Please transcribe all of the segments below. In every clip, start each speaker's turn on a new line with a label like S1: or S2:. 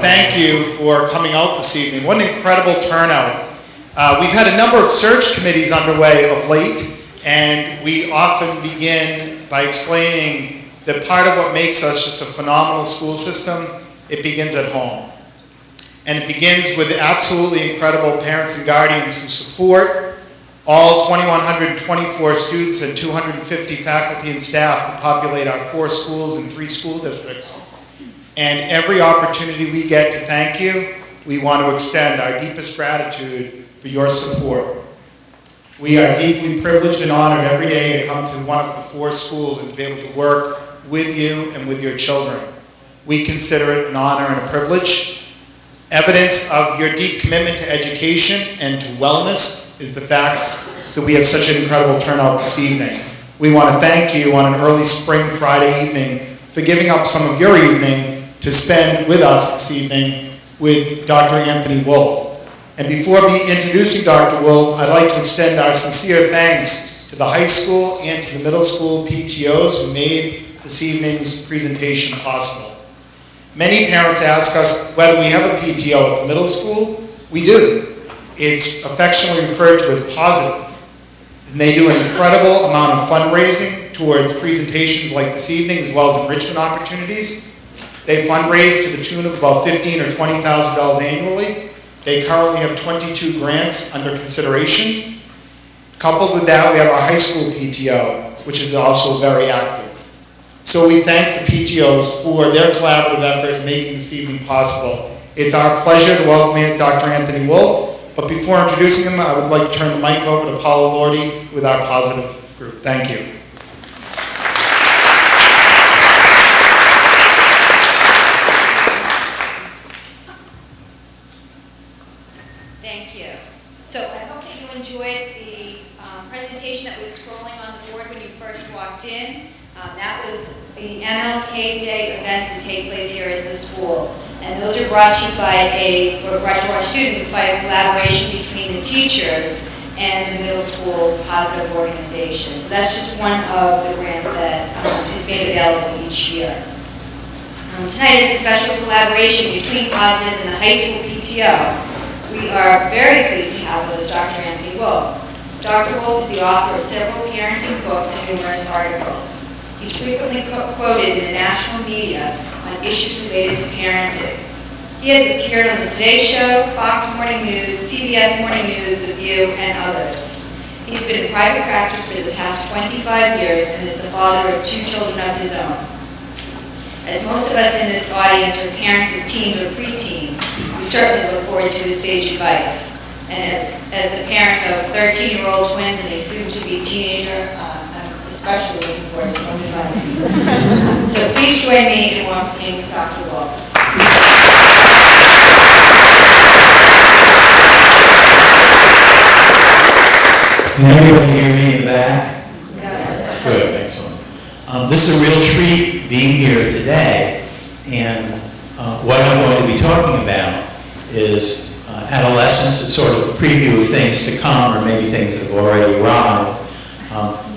S1: thank you for coming out this evening. What an incredible turnout. We've had a number of search committees underway of late, and we often begin by explaining that part of what makes us just a phenomenal school system, it begins at home. And it begins with absolutely incredible parents and guardians who support all 2,124 students and 250 faculty and staff that populate our 4 schools and 3 school districts. And every opportunity we get to thank you, we want to extend our deepest gratitude for your support. We are deeply privileged and honored every day to come to one of the 4 schools and to be able to work with you and with your children. We consider it an honor and a privilege. Evidence of your deep commitment to education and to wellness is the fact that we have such an incredible turnout this evening. We want to thank you on an early spring Friday evening for giving up some of your evening to spend with us this evening with Dr. Anthony Wolf. And before introducing Dr. Wolf, I'd like to extend our sincere thanks to the high school and to the middle school PTOs who made this evening's presentation possible. Many parents ask us whether we have a PTO at the middle school. We do. It's affectionately referred to as Positive. And they do an incredible amount of fundraising towards presentations like this evening, as well as enrichment opportunities. They fundraise to the tune of about $15,000 or $20,000 annually. They currently have 22 grants under consideration. Coupled with that, we have our high school PTO, which is also very active. So we thank the PTOs for their collaborative effort in making this evening possible. It's our pleasure to welcome Dr. Anthony Wolf, but before introducing him, I would like to turn the mic over to Paula Lordi with our Positive group. Thank you.
S2: Thank you. So I hope that you enjoyed the presentation that was scrolling on the board when you first walked in. That was the MLK Day events that take place here at the school. And those are brought to you brought to our students by a collaboration between the teachers and the middle school Positive organization. So that's just one of the grants that is made available each year. Tonight is a special collaboration between Positive and the high school PTO. We are very pleased to have with us Dr. Anthony Wolf. Dr. Wolf is the author of several parenting books and numerous articles. He's frequently quoted in the national media on issues related to parenting. He has appeared on the Today Show, Fox Morning News, CBS Morning News, The View, and others. He's been in private practice for the past 25 years and is the father of 2 children of his own. As most of us in this audience are parents of teens or preteens, we certainly look forward to his sage advice. And as the parent of 13-year-old twins and a soon-to-be teenager, I'm especially looking forward to some advice. So please join me in welcoming Dr. Wolf.
S3: Can everybody hear me in the back?
S2: Yes.
S3: Good, excellent. This is a real treat being here today, and what I'm going to be talking about is adolescence and sort of a preview of things to come, or maybe things that have already arrived.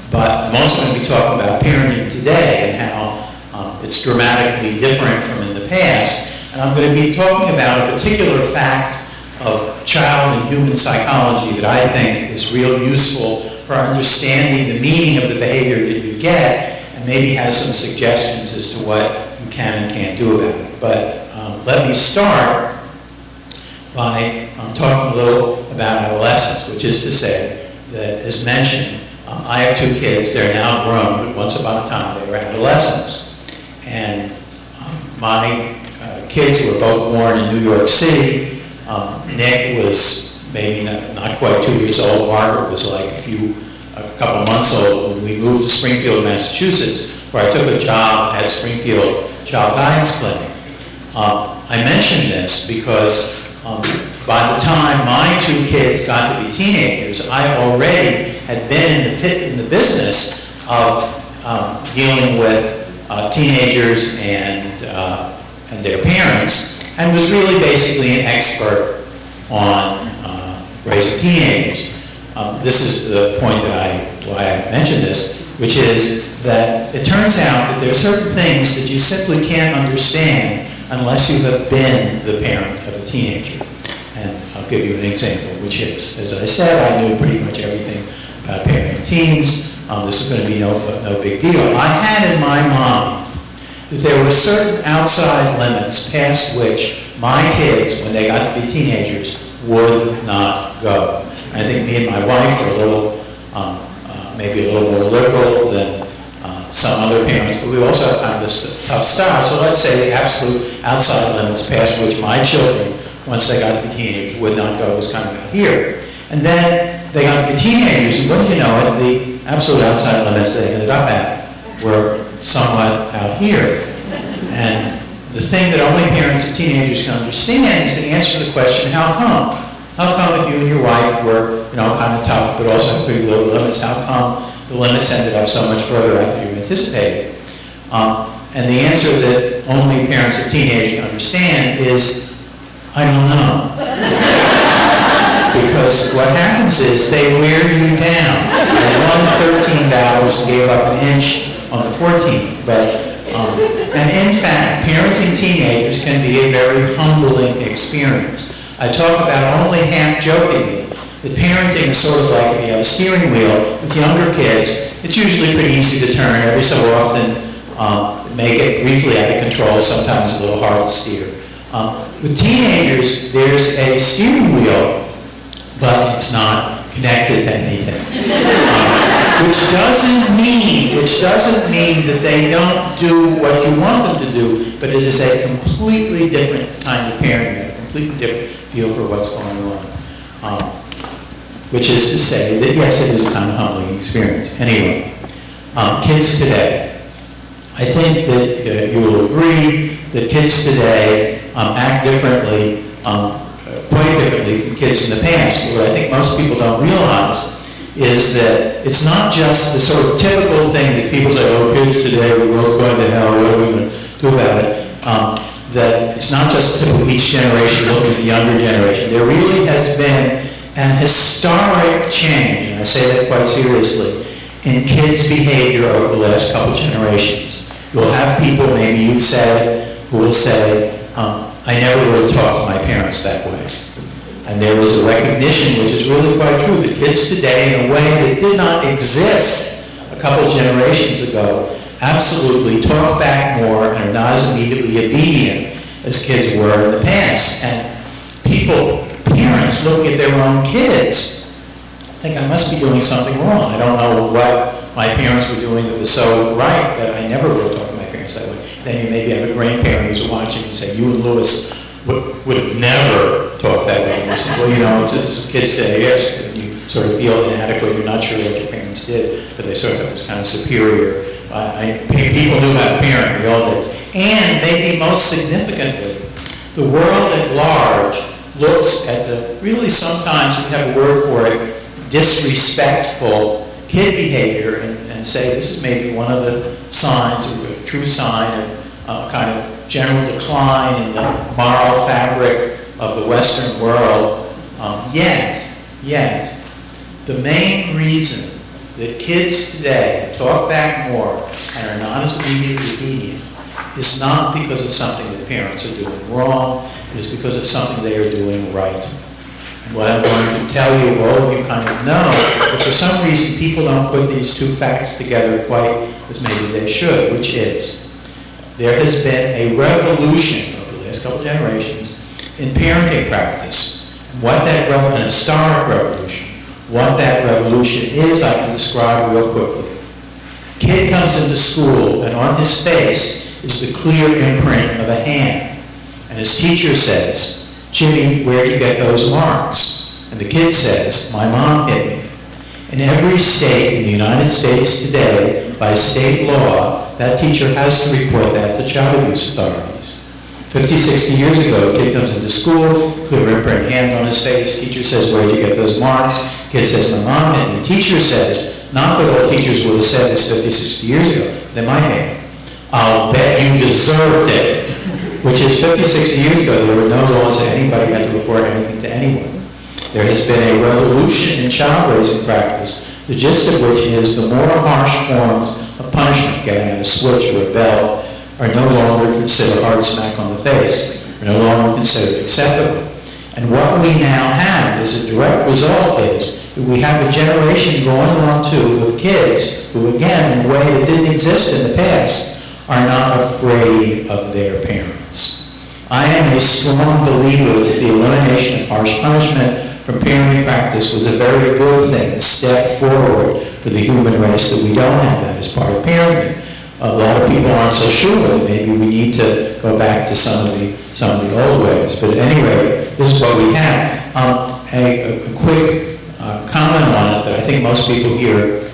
S3: But I'm also going to be talking about parenting today and how it's dramatically different from in the past. And I'm going to be talking about a particular fact of child and human psychology that I think is real useful for understanding the meaning of the behavior that you get, and maybe has some suggestions as to what you can and can't do about it. But let me start by talking a little about adolescence, which is to say that, as mentioned, I have 2 kids. They're now grown, but once upon a time they were adolescents. And my kids were both born in New York City. Nick was maybe not quite 2 years old. Margaret was like a couple months old when we moved to Springfield, Massachusetts, where I took a job at Springfield Child Guidance Clinic. I mention this because by the time my 2 kids got to be teenagers, I already had been in the business of dealing with teenagers and their parents, and was really basically an expert on raising teenagers. This is the point why I mentioned this, which is that it turns out that there are certain things that you simply can't understand unless you have been the parent of a teenager. And I'll give you an example, which is, as I said, I knew pretty much everything about parenting teens. This is going to be no big deal. I had in my mind that there were certain outside limits past which my kids, when they got to be teenagers, would not go. I think me and my wife are a little, maybe a little more liberal than some other parents, but we also have kind of a tough style. So let's say the absolute outside limits past which my children, once they got to be teenagers, would not go was kind of out here. And then they got to be teenagers, and wouldn't you know it, the absolute outside limits they ended up at were somewhat out here. And the thing that only parents of teenagers can understand is the answer to the question, how come? How come if you and your wife were, kind of tough, but also pretty low limits, how come the limits ended up so much further out than you anticipated? And the answer that only parents of teenagers understand is, I don't know. Because what happens is they wear you down. I won 13 battles and gave up an inch on the 14th. And in fact, parenting teenagers can be a very humbling experience. I talk about only half jokingly that parenting is sort of like if you have a steering wheel with younger kids. It's usually pretty easy to turn. Every so often, make it briefly out of control, sometimes a little hard to steer. With teenagers, there's a steering wheel, but it's not connected to anything. Which doesn't mean that they don't do what you want them to do, but it is a completely different kind of parenting, a completely different feel for what's going on. Which is to say that, yes, it is a kind of humbling experience. Anyway, kids today. I think that you will agree that kids today act differently, quite differently from kids in the past. What I think most people don't realize is that it's not just the sort of typical thing that people say, oh, kids today, the world's going to hell, what are we going to do about it? That it's not just typical each generation looking at the younger generation. There really has been an historic change, and I say that quite seriously, in kids' behavior over the last couple generations. You'll have people, maybe you've said, who will say, I never would have talked to my parents that way. And there is a recognition, which is really quite true, that kids today, in a way that did not exist a couple generations ago, absolutely talk back more and are not as immediately obedient as kids were in the past. And parents looking at their own kids, think I must be doing something wrong. I don't know what my parents were doing that was so right that I never would have talked to my parents that way. Then you maybe have a grandparent who's watching and say, you and Louis would have never talked that way. And you say, well, just kids today, yes, and you sort of feel inadequate. You're not sure what your parents did, but they sort of have this kind of superior. People knew how to parent, we all did. And maybe most significantly, the world at large looks at the, really sometimes we have a word for it, disrespectful kid behavior and say this is maybe one of the signs, or a true sign of kind of general decline in the moral fabric of the Western world. Yet, the main reason that kids today talk back more and are not as immediately obedient is not because of something that parents are doing wrong, it is because of something they are doing right. And what I'm going to tell you, all of you kind of know, but for some reason people don't put these two facts together quite as maybe they should, which is there has been a revolution over the last couple generations in parenting practice. What that an historic revolution. What that revolution is, I can describe real quickly. Kid comes into school, and on his face is the clear imprint of a hand. And his teacher says, Jimmy, where'd you get those marks? And the kid says, my mom hit me. In every state in the United States today, by state law, that teacher has to report that to child abuse authorities. 50, 60 years ago, a kid comes into school, clear imprint, hand on his face, teacher says, where'd you get those marks? Kid says, my mom hit me. Teacher says, not that all teachers would have said this 50, 60 years ago, they might have. I'll bet you deserved it. Which is 50, 60 years ago, there were no laws that anybody had to report anything to anyone. There has been a revolution in child raising practice, the gist of which is the more harsh forms of punishment, getting a switch or a bell, are no longer consider a hard smack on the face, are no longer considered acceptable. And what we now have as a direct result is that we have a generation going on too of kids who, again, in a way that didn't exist in the past, are not afraid of their parents. I am a strong believer that the elimination of harsh punishment from parenting practice was a very good thing, a step forward for the human race, that we don't have that as part of parenting. A lot of people aren't so sure that maybe we need to go back to some of the old ways. But at any rate, this is what we have. A quick comment on it that I think most people here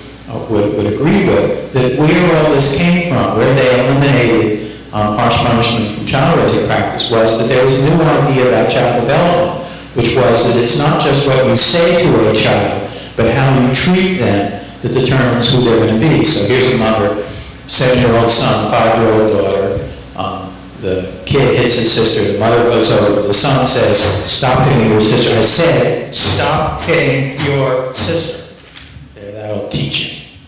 S3: would agree with, that where all this came from, where they eliminated harsh punishment from child raising practice, was that there was a new idea about child development, which was that it's not just what you say to a child, but how you treat them that determines who they're going to be. So here's a mother, 7-year-old son, 5-year-old daughter. The kid hits his sister. The mother goes over. The son says, "Stop hitting your sister." I said, "Stop hitting your sister." There, that'll teach him.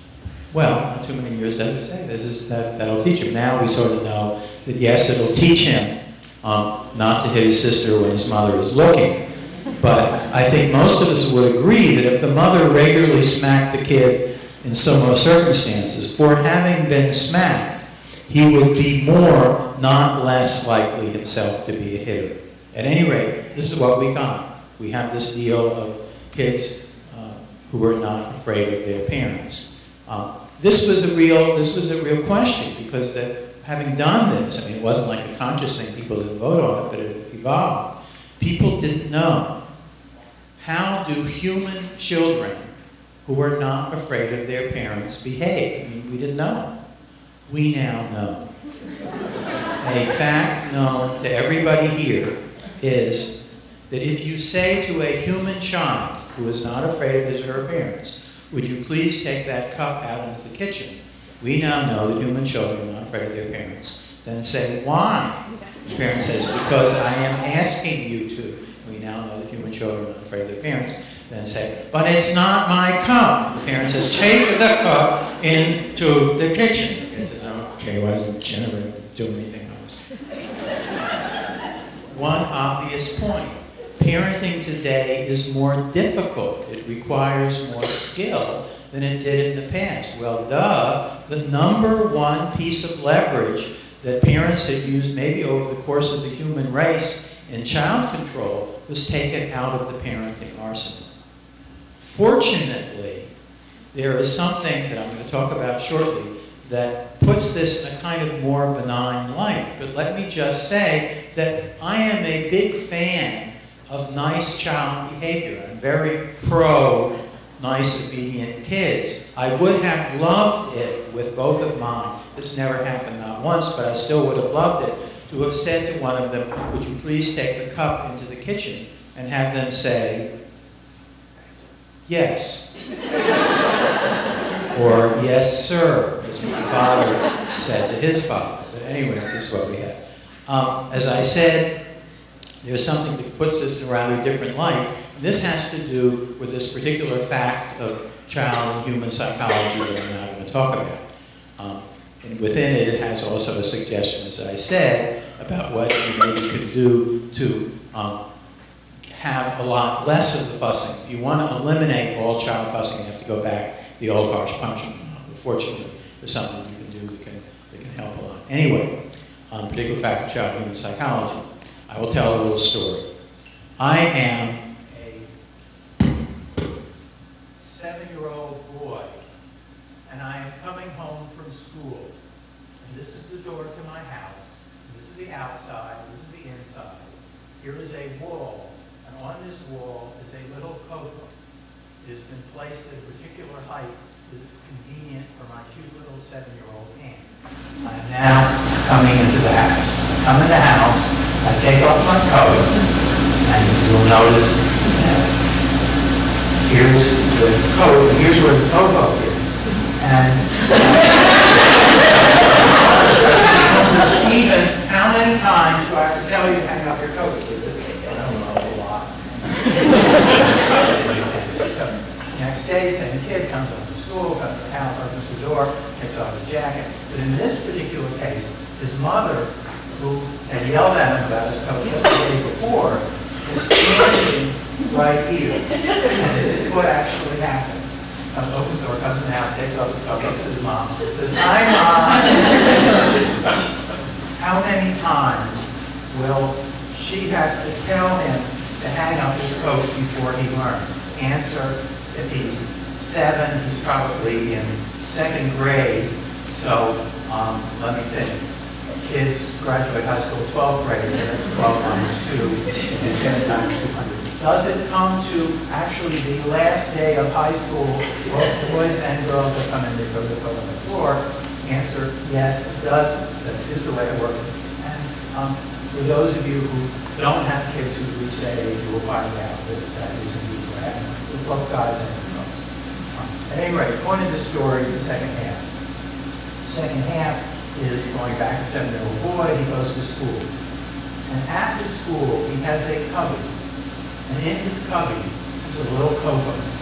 S3: Well, not too many years later, say that'll teach him. Now we sort of know that yes, it'll teach him not to hit his sister when his mother is looking. But I think most of us would agree that if the mother regularly smacked the kid in similar circumstances, for having been smacked, he would be more, not less likely himself to be a hitter. At any rate, this is what we got. We have this deal of kids who are not afraid of their parents. This was a real question, because having done this, I mean, it wasn't like a conscious thing, people didn't vote on it, but it evolved. People didn't know, how do human children who are not afraid of their parents behave? I mean, we didn't know. We now know. A fact known to everybody here is that if you say to a human child who is not afraid of his or her parents, "Would you please take that cup out into the kitchen?" We now know that human children are not afraid of their parents. Then say, "Why?" The parent says, "Because I am asking you to." We now know that human children are not afraid of their parents. Then say, "But it's not my cup." The parent says, "Take the cup into the kitchen." The kid says, "Okay, why doesn't Jennifer do anything else?" One obvious point. Parenting today is more difficult. It requires more skill than it did in the past. Well, duh, the number one piece of leverage that parents had used maybe over the course of the human race in child control was taken out of the parenting arsenal. Fortunately, there is something that I'm going to talk about shortly that puts this in a kind of more benign light. But let me just say that I am a big fan of nice child behavior. I'm very pro nice, obedient kids. I would have loved it with both of mine. This never happened, not once, but I still would have loved it, to have said to one of them, "Would you please take the cup into the kitchen?" and have them say, "Yes." Or, "Yes, sir," as my father said to his father. But anyway, this is what we had. As I said, there's something that puts this in a rather different light. And this has to do with this particular fact of child and human psychology that I'm now going to talk about. And within it, it has also a suggestion, as I said, about what you maybe could do to have a lot less of the fussing. If you want to eliminate all child fussing, you have to go back to the old harsh punishment. But fortunately, there's something you can do that can help a lot. Anyway, on a particular fact of child and human psychology, I will tell a little story. I am a 7-year-old boy, and I am coming home from school. And this is the door to my house. This is the outside. This is the inside. Here is a wall, and on this wall is a little code book. It has been placed at a particular height that is convenient for my cute little 7-year-old hand. I am now coming into the house. I come in the house, I take off my coat, and you'll notice that here's the coat, and here's where the code book is. And Stephen, how many times do I have to tell you to hang up your coat? I don't know, a lot. Next day, same kid comes up to school, comes to the house, opens the door, takes off his jacket. But in this particular case, his mother who had yelled at him about his coat just the day before, is standing right here. And this is what actually happens. Comes, opens the door, comes in the house, takes off his coat, looks at his mom, says, "Hi, Mom." How many times will she have to tell him to hang up his coat before he learns? Answer, if he's 7, he's probably in 2nd grade. So let me think. Kids graduate high school 12th grade, and that's 12 minus 2, and 10 times 200. Does it come to actually the last day of high school, both boys and girls that come in, they go to the coat on the floor? Answer, yes, it does. That is the way it works. And for those of you who don't have kids who reach that age, you will find out that that is indeed what happens with both guys and girls. At any rate, the point of the story is the second half. The second half is going back to 7-year-old boy. He goes to school. And at the school, he has a cubby. And in his cubby is a little coat hose.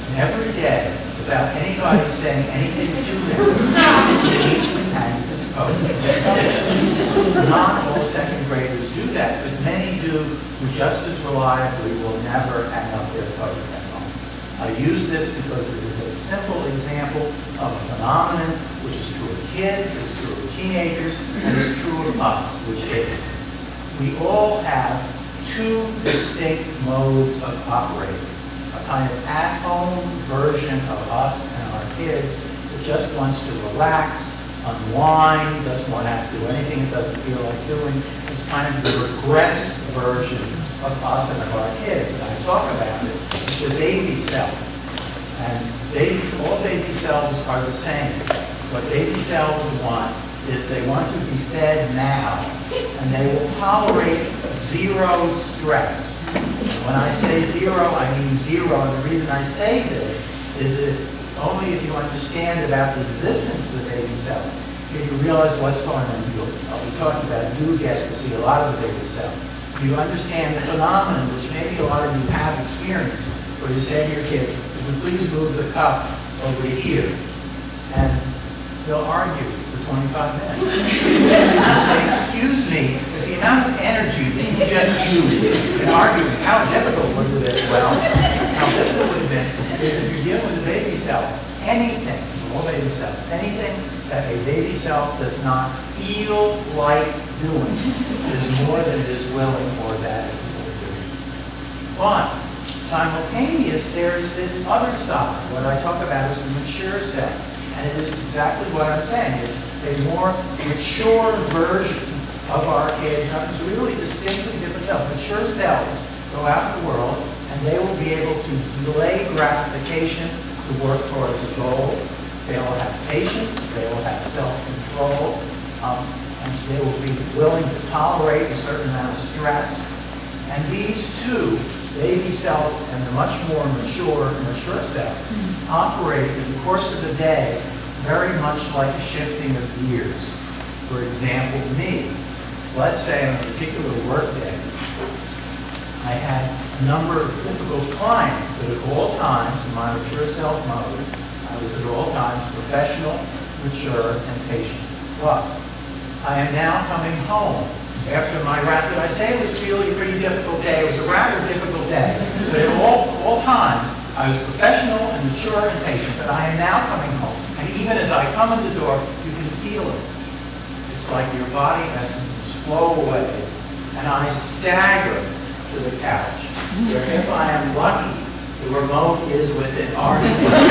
S3: And every day, without anybody saying anything to him, he hangs his coat in his cubby. Not all 2nd graders do that, but many do who just as reliably will never hang up their coat at home. I use this because it is a simple example of a phenomenon which is true of kids, is true of teenagers, and is true of us, which is we all have 2 distinct modes of operating. A kind of at-home version of us and our kids that just wants to relax, unwind, doesn't want to have to do anything it doesn't feel like doing. It's kind of the regressed version of us and of our kids. And I talk about it, the baby self. And all baby cells are the same. What baby cells want is they want to be fed now, and they will tolerate 0 stress. When I say 0, I mean 0, and the reason I say this is that only if you understand about the existence of the baby cell can you realize what's going on. I'll be talking about you get to see a lot of the baby cell. You understand the phenomenon, which maybe a lot of you have experienced, where you say to your kid, "Would you please move the cup over to here?" And they'll argue for 25 minutes. They'll say, "Excuse me, but the amount of energy that you just used in arguing, how difficult would it have been?" Well, how difficult would it have been is if you're dealing with a baby cell, anything, all baby cells, anything that a baby cell does not feel like doing is more than it is willing or that it will do. But simultaneous, there is this other side. What I talk about is the mature cell. And it is exactly what I'm saying. It's a more mature version of our kids. Now, it's really distinctly different cells. Mature cells go out in the world, and they will be able to delay gratification to work towards a goal. They will have patience. They will have self-control. And they will be willing to tolerate a certain amount of stress. And these 2, baby cell and the much more mature cell, operate in the course of the day very much like a shifting of gears. For example, me, let's say on a particular work day, I had a number of difficult clients, but at all times, in my mature self mode, I was at all times professional, mature, and patient. But I am now coming home after my rather, did I say it was really a pretty difficult day? It was a rather difficult day. But at all times, I was professional and mature and patient. But I am now coming home. And even as I come in the door, you can feel it. It's like your body essence flow away. And I stagger to the couch. Where if I am lucky, the remote is within arm's length.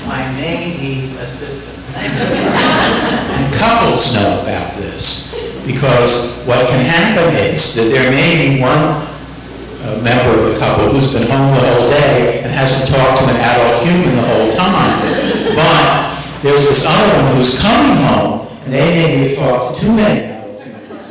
S3: I may need assistance.
S4: And couples know about this, because what can happen is that there may be one member of the couple who's been home the whole day and hasn't talked to an adult human the whole time, but there's this other one who's coming home, and they maybe have talked to too many adult humans.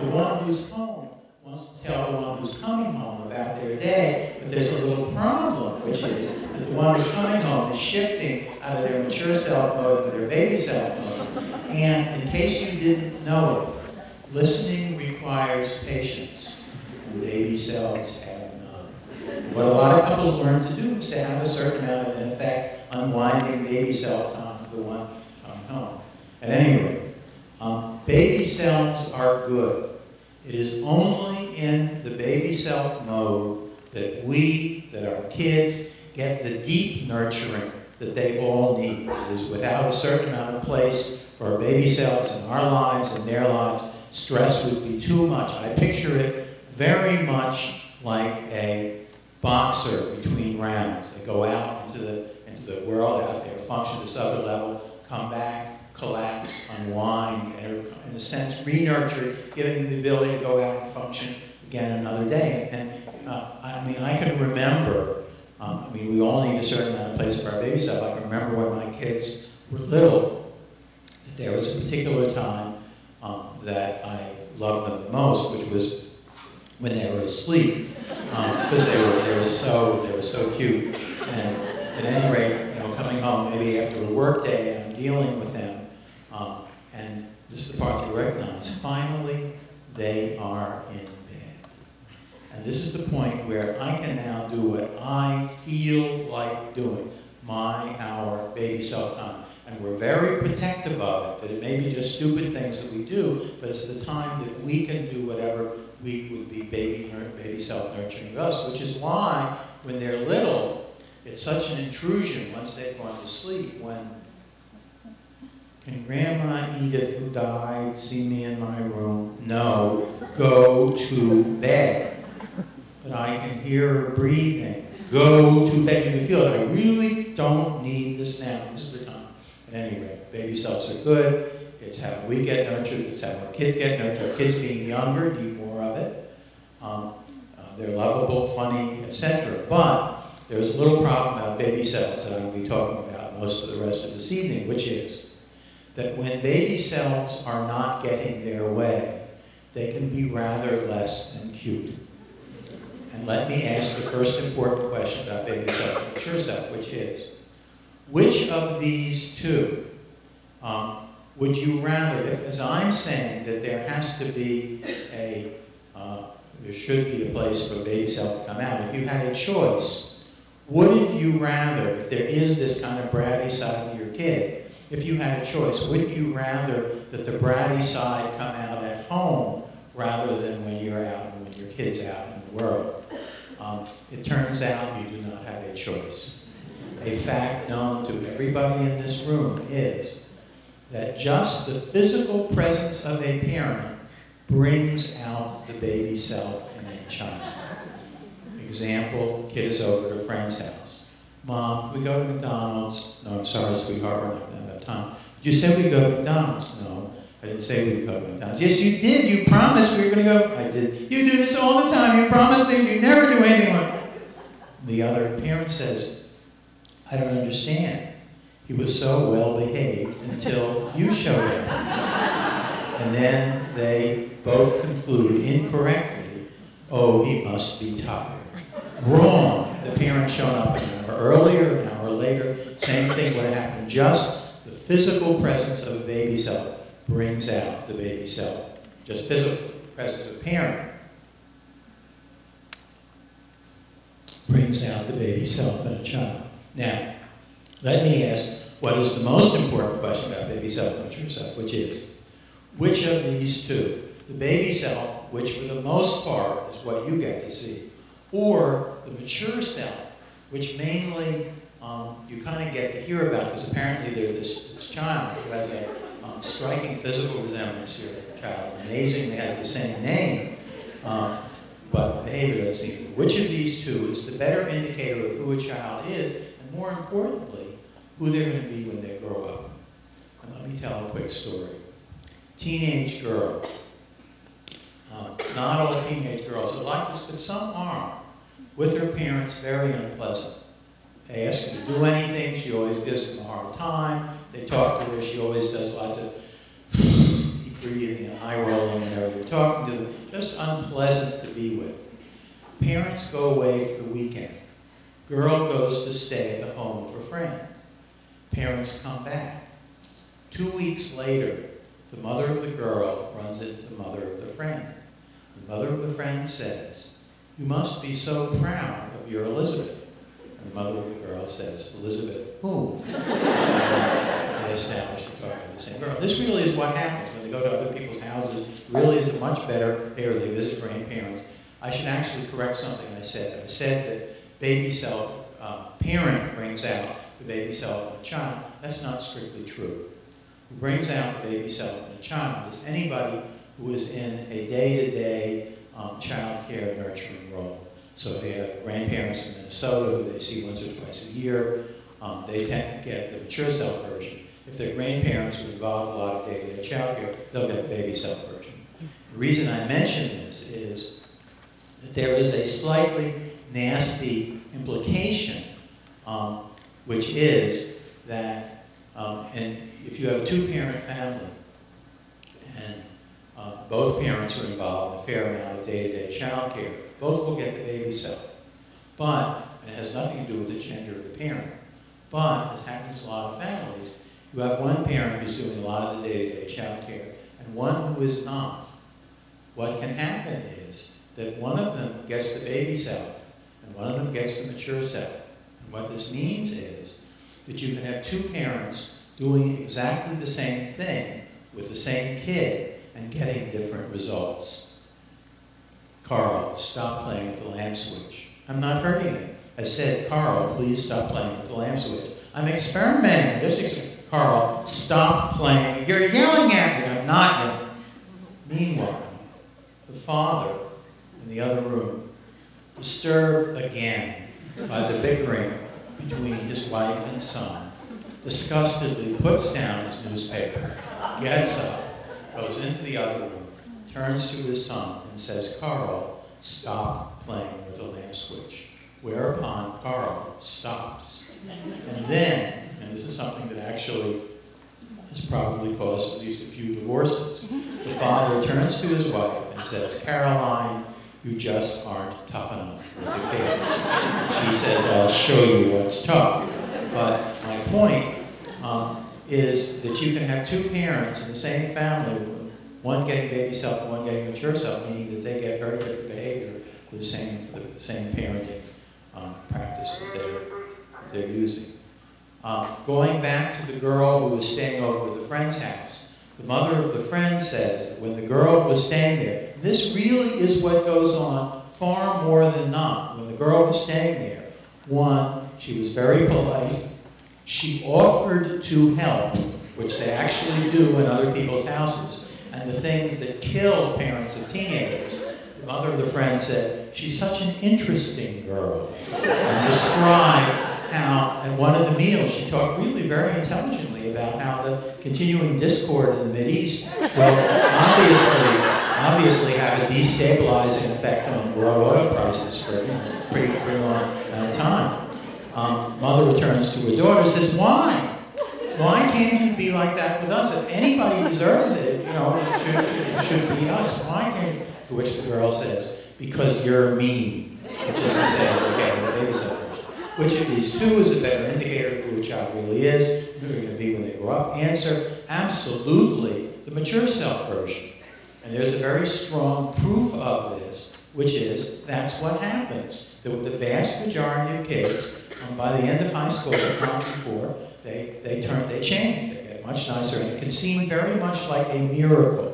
S4: The one who's home wants to tell the one who's coming home about their day, but there's a little problem, which is that the one who's coming home is shifting out of their mature self mode to their baby self mode. And in case you didn't know it, listening requires patience, and baby cells have none. What a lot of couples learn to do is to have a certain amount of, in effect, unwinding baby self time for the one coming home. At any rate,
S3: Baby selves are good. It is only in the baby self mode that our kids get the deep nurturing that they all need. It is without a certain amount of place for our baby selves in our lives and their lives, stress would be too much. I picture it very much like a boxer between rounds. They go out into the world out there, function at this other level, come back, collapse, unwind, and are, in a sense, re-nurtured, giving them the ability to go out and function again another day. And I mean, I can remember, we all need a certain amount of place for our baby self. I can remember when my kids were little, that there was a particular time that I loved them the most, which was when they were asleep, because they were so cute. And at any rate, coming home maybe after a work day, and I'm dealing with them, and this is the part you recognize. Finally, they are in bed, and this is the point where I can now do what I feel like doing, our baby self time. And we're very protective of it, that it may be just stupid things that we do, but it's the time that we can do whatever we would be baby self-nurturing of us, which is why, when they're little, it's such an intrusion once they've gone to sleep when, can Grandma Edith, who died, see me in my room? No, go to bed. But I can hear her breathing. Go to bed. You can feel it. I really don't need this now. This is the time. At any rate, baby selves are good. It's how we get nurtured. It's how our kids get nurtured. Our kids being younger need more of it. They're lovable, funny, etc. But there's a little problem about baby selves that I'm going to be talking about most of the rest of this evening, which is that when baby selves are not getting their way, they can be rather less than cute. And let me ask the first important question about baby self and mature self, which is, which of these two would you rather, as I'm saying that there has to be there should be a place for baby self to come out, if you had a choice, wouldn't you rather, if there is this kind of bratty side to your kid, if you had a choice, wouldn't you rather that the bratty side come out at home rather than when you're out and when your kid's out in the world? It turns out you do not have a choice. A fact known to everybody in this room is that just the physical presence of a parent brings out the baby self in a child. Example, kid is over at a friend's house. Mom, can we go to McDonald's? No, I'm sorry, sweetheart, we're not going to have enough time. Did you say we'd go to McDonald's? No, I didn't say we'd go to McDonald's. Yes, you did. You promised we were going to go. I did. You do this all the time. You promise things. You never do anything. The other parent says, I don't understand. He was so well behaved until you showed up. And then they both conclude incorrectly, oh, he must be tired. Wrong. The parent shown up an hour earlier, an hour later, same thing would happen. Just the physical presence of a baby self brings out the baby self. Just physical presence of a parent brings out the baby self in a child. Now, let me ask what is the most important question about baby self and mature self, which is, which of these two, the baby self, which for the most part is what you get to see, or the mature self, which mainly you kind of get to hear about, because apparently there's this child who has a striking physical resemblance to your child, amazingly has the same name, but behavior doesn't seem. Which of these two is the better indicator of who a child is, and more importantly, who they're going to be when they grow up? And let me tell a quick story. Teenage girl. Not all teenage girls are like this, but some are. With her parents, very unpleasant. They ask her to do anything, she always gives them a hard time. They talk to her, she always does lots of deep breathing and eye rolling whenever they're talking to them. Just unpleasant to be with. Parents go away for the weekend. Girl goes to stay at the home of a friend. Parents come back. 2 weeks later, the mother of the girl runs into the mother of the friend. The mother of the friend says, "You must be so proud of your Elizabeth." And the mother of the girl says, "Elizabeth whom?" They establish they're talking about the same girl. This really is what happens when they go to other people's houses. It really is a much better area. They visit grandparents. I should actually correct something I said. I said that baby self, parent brings out the baby self in a child. That's not strictly true. Who brings out the baby self in a child is anybody who is in a day-to-day child care nurturing role. So if they have grandparents in Minnesota who they see once or twice a year, they tend to get the mature self version. If their grandparents who involve a lot of day-to-day child care, they'll get the baby self version. The reason I mention this is that there is a slightly nasty implication, which is that and if you have a two-parent family and both parents are involved in a fair amount of day-to-day child care, both will get the baby self. But, and it has nothing to do with the gender of the parent, but, as happens in a lot of families, you have one parent who's doing a lot of the day-to-day child care and one who is not. What can happen is that one of them gets the baby self and one of them gets the mature self. And what this means is that you can have two parents doing exactly the same thing with the same kid and getting different results. Carl, stop playing with the lamp switch. I'm not hurting him. I said, Carl, please stop playing with the lamp switch. I'm experimenting. Carl, stop playing. You're yelling at me. I'm not yelling. Meanwhile, the father in the other room, disturbed again by the bickering between his wife and son, disgustedly puts down his newspaper, gets up, goes into the other room, turns to his son and says, Carl, stop playing with the lamp switch. Whereupon Carl stops. And then, and this is something that actually has probably caused at least a few divorces, the father turns to his wife and says, Caroline, you just aren't tough enough with the kids. She says, I'll show you what's tough. But my point is that you can have two parents in the same family, one getting baby self and one getting mature self, meaning that they get very different behavior for the same parenting practice that they're using. Going back to the girl who was staying over at the friend's house, the mother of the friend says that when the girl was staying there, this really is what goes on far more than not. When the girl was staying there, one, she was very polite. She offered to help, which they actually do in other people's houses. And the things that kill parents of teenagers, the mother of the friend said, she's such an interesting girl. And described how, at one of the meals, she talked really very intelligently about how the continuing discord in the Mideast will obviously have a destabilizing effect on world oil prices for a pretty long amount of time. Mother returns to her daughter and says, why? Why can't you be like that with us? If anybody deserves it, it should be us. Why can't you? To which the girl says, because you're mean. Which is to say, we're getting the baby self-version. Which of these two is a better indicator of who a child really is, who they're going to be when they grow up? Answer, absolutely the mature self-version. And there's a very strong proof of this, which is that's what happens. That with the vast majority of kids, by the end of high school, if not before, they change. They get much nicer, and it can seem very much like a miracle.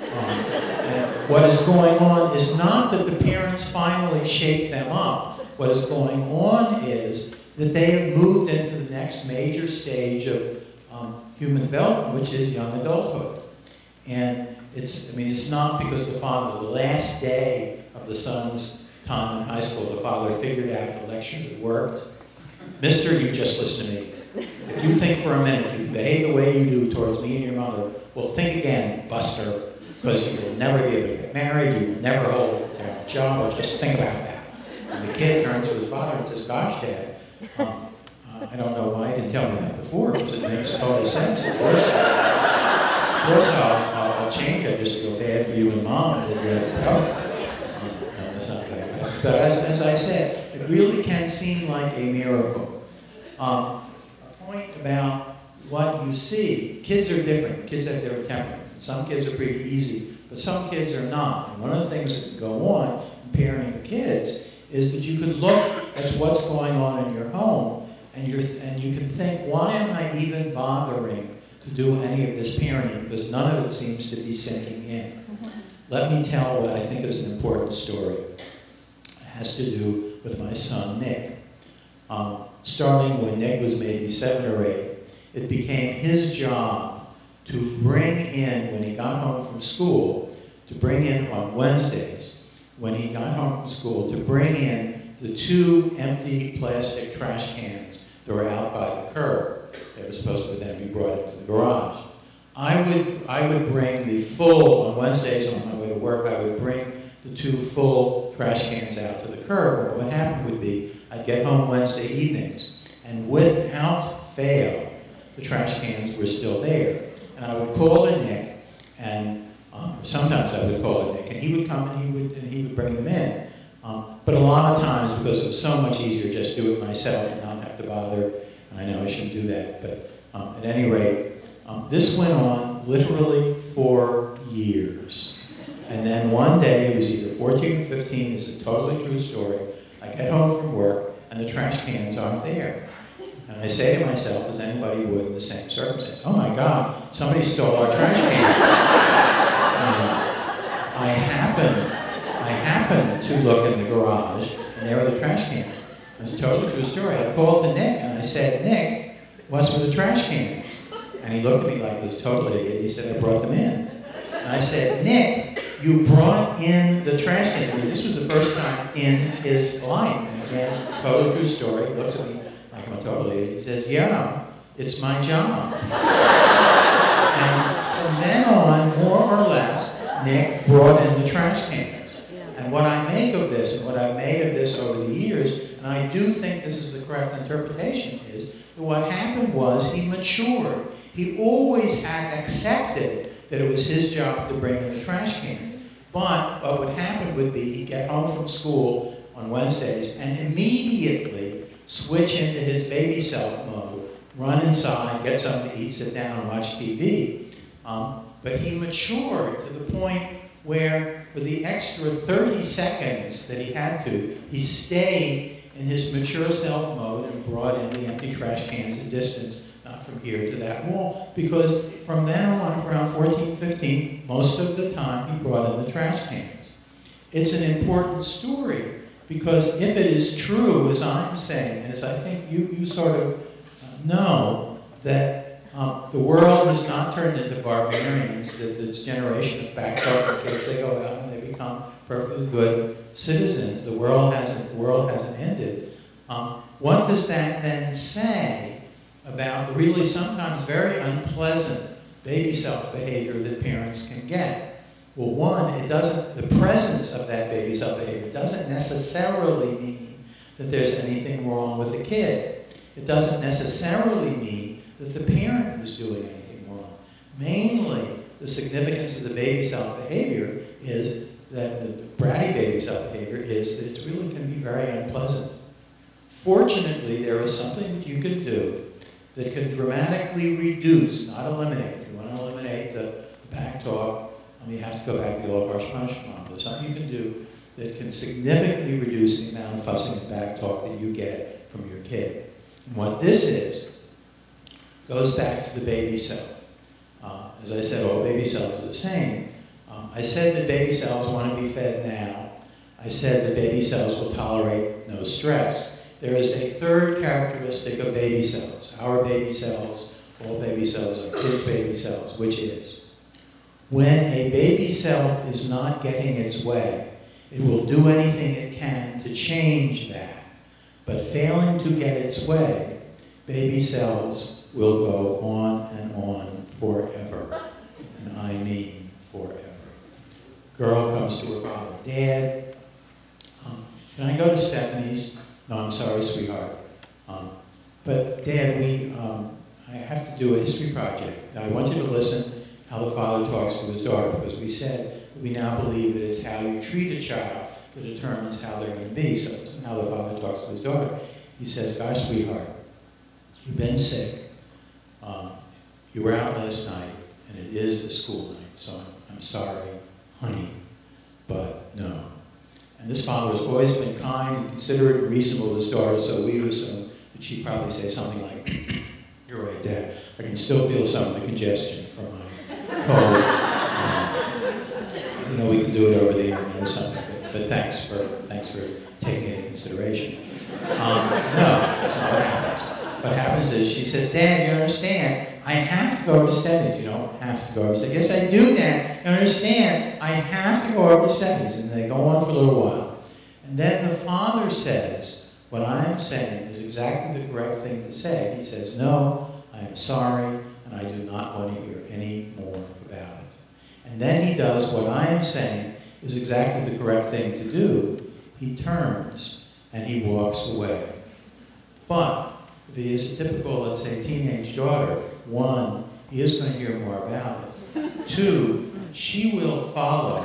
S3: And what is going on is not that the parents finally shape them up. What is going on is that they have moved into the next major stage of human development, which is young adulthood. And it's not because the last day of the son's time in high school, the father figured out the lecture that worked. Mister, you just listen to me. If you think for a minute you behave the way you do towards me and your mother, well, think again, Buster, because you will never be able to get married, you will never hold a job, or just think about that. And the kid turns to his father and says, gosh, Dad, I don't know why you didn't tell me that before, because it makes total sense. Of course I'll change. I just feel bad for you and Mom. No, that's not that. But as I said, it really can seem like a miracle. A point about what you see. Kids are different. Kids have different temperaments. Some kids are pretty easy, but some kids are not. And one of the things that can go on in parenting kids is that you can look at what's going on in your home, and you can think, why am I even bothering to do any of this parenting because none of it seems to be sinking in. Let me tell what I think is an important story. It has to do with my son, Nick. Starting when Nick was maybe 7 or 8, it became his job to bring in, when he got home from school, to bring in on Wednesdays, when he got home from school, to bring in the 2 empty plastic trash cans that were out by the curb. They were supposed to then be brought into the garage. I would bring the full, on Wednesdays on my way to work, I would bring the 2 full trash cans out to the curb. And what happened would be, I'd get home Wednesday evenings, and without fail, the trash cans were still there. And I would call in Nick, and sometimes I would call in Nick, and he would come and he would bring them in. But a lot of times, because it was so much easier just do it myself and not have to bother, and I know I shouldn't do that, but at any rate, this went on literally for years. And then one day, it was either 14 or 15, it's a totally true story, I get home from work, and the trash cans aren't there. And I say to myself, as anybody would in the same circumstance, oh my God, somebody stole our trash cans. I happened to look in the garage, and there were the trash cans. It's a totally true story. I called to Nick, and I said, Nick, what's with the trash cans? And he looked at me like he was a total idiot. He said, I brought them in. And I said, Nick, you brought in the trash cans. I mean, this was the first time in his life. And again, totally true story. He looks at me like I'm a total idiot. He says, yeah, it's my job. And from then on, more or less, Nick brought in the trash cans. And what I make of this, and what I've made of this over the years, and I do think this is the correct interpretation, is that what happened was he matured. He always had accepted that it was his job to bring in the trash cans. But what would happen would be he'd get home from school on Wednesdays and immediately switch into his baby self mode, run inside, get something to eat, sit down and watch TV. But he matured to the point where for the extra 30 seconds that he had to, he stayed in his mature self mode and brought in the empty trash cans a distance, not from here to that wall, because from then on, around 14, 15, most of the time he brought in the trash cans. It's an important story, because if it is true, as I'm saying, and as I think you sort of know, that the world has not turned into barbarians, that this generation of backdoor kids, they go out and they become perfectly good citizens. The world hasn't ended. What does that then say about the really sometimes very unpleasant baby self-behavior that parents can get? Well, one, the presence of that baby self-behavior doesn't necessarily mean that there's anything wrong with the kid. It doesn't necessarily mean that the parent is doing anything wrong. Mainly, the significance of the baby self-behavior is that the bratty baby self-behavior is that it really can be very unpleasant. Fortunately, there is something that you can do that can dramatically reduce, not eliminate. If you want to eliminate the back talk, you have to go back to the old harsh punishment model. There's something you can do that can significantly reduce the amount of fussing and back talk that you get from your kid. And what this is, goes back to the baby self. As I said, all baby cells are the same. I said that baby cells want to be fed now. I said that baby cells will tolerate no stress. There is a third characteristic of baby cells. Our baby cells, all baby cells are kids' baby cells, which is when a baby cell is not getting its way, it will do anything it can to change that. But failing to get its way, baby cells will go on and on forever. And I mean forever. Girl comes to her father, Dad, can I go to Stephanie's? No, I'm sorry, sweetheart. But Dad, I have to do a history project. Now I want you to listen how the father talks to his daughter, because we said we now believe that it's how you treat a child that determines how they're going to be. So listen how the father talks to his daughter. He says, gosh, sweetheart, you've been sick. You were out last night, and it is a school night, so I'm sorry, honey, but no. And this father has always been kind and considerate and reasonable to his daughter, so we would assume that she'd probably say something like, You're right, Dad. I can still feel some of the congestion from my cold. You know, we can do it over the internet or something, but thanks for taking it into consideration. No, that's not what happens. What happens is she says, Dad, you understand, I have to go over to studies. You don't have to go over to studies. Yes, I do, Dad. You understand, I have to go over to studies. And they go on for a little while. And then the father says, what I'm saying is exactly the correct thing to say. He says, no, I am sorry, and I do not want to hear any more about it. And then he does what I am saying is exactly the correct thing to do. He turns and he walks away. But if he is a typical, let's say, teenage daughter, 1, he is going to hear more about it. 2, she will follow.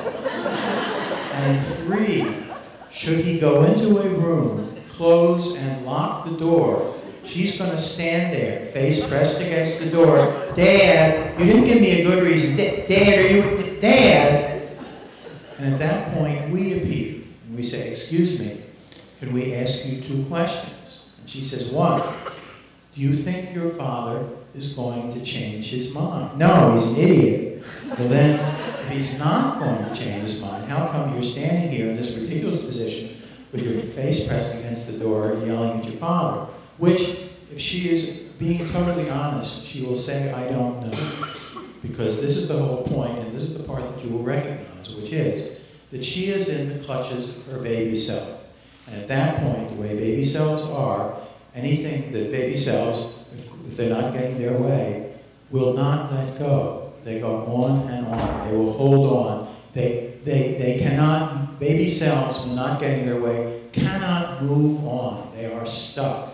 S3: And 3, should he go into a room, close and lock the door, she's going to stand there, face pressed against the door. Dad, you didn't give me a good reason. Dad, are you, Dad? And at that point, we appear. And we say, excuse me, can we ask you 2 questions? And she says, what? Do you think your father is going to change his mind? No, he's an idiot. Well then, if he's not going to change his mind, how come you're standing here in this ridiculous position with your face pressed against the door yelling at your father? Which, if she is being totally honest, she will say, I don't know. Because this is the whole point, and this is the part that you will recognize, which is that she is in the clutches of her baby self. And at that point, the way baby selves are, anything that baby selves, if they're not getting their way, will not let go. They go on and on. They will hold on. They cannot, baby selves, when not getting their way, cannot move on. They are stuck.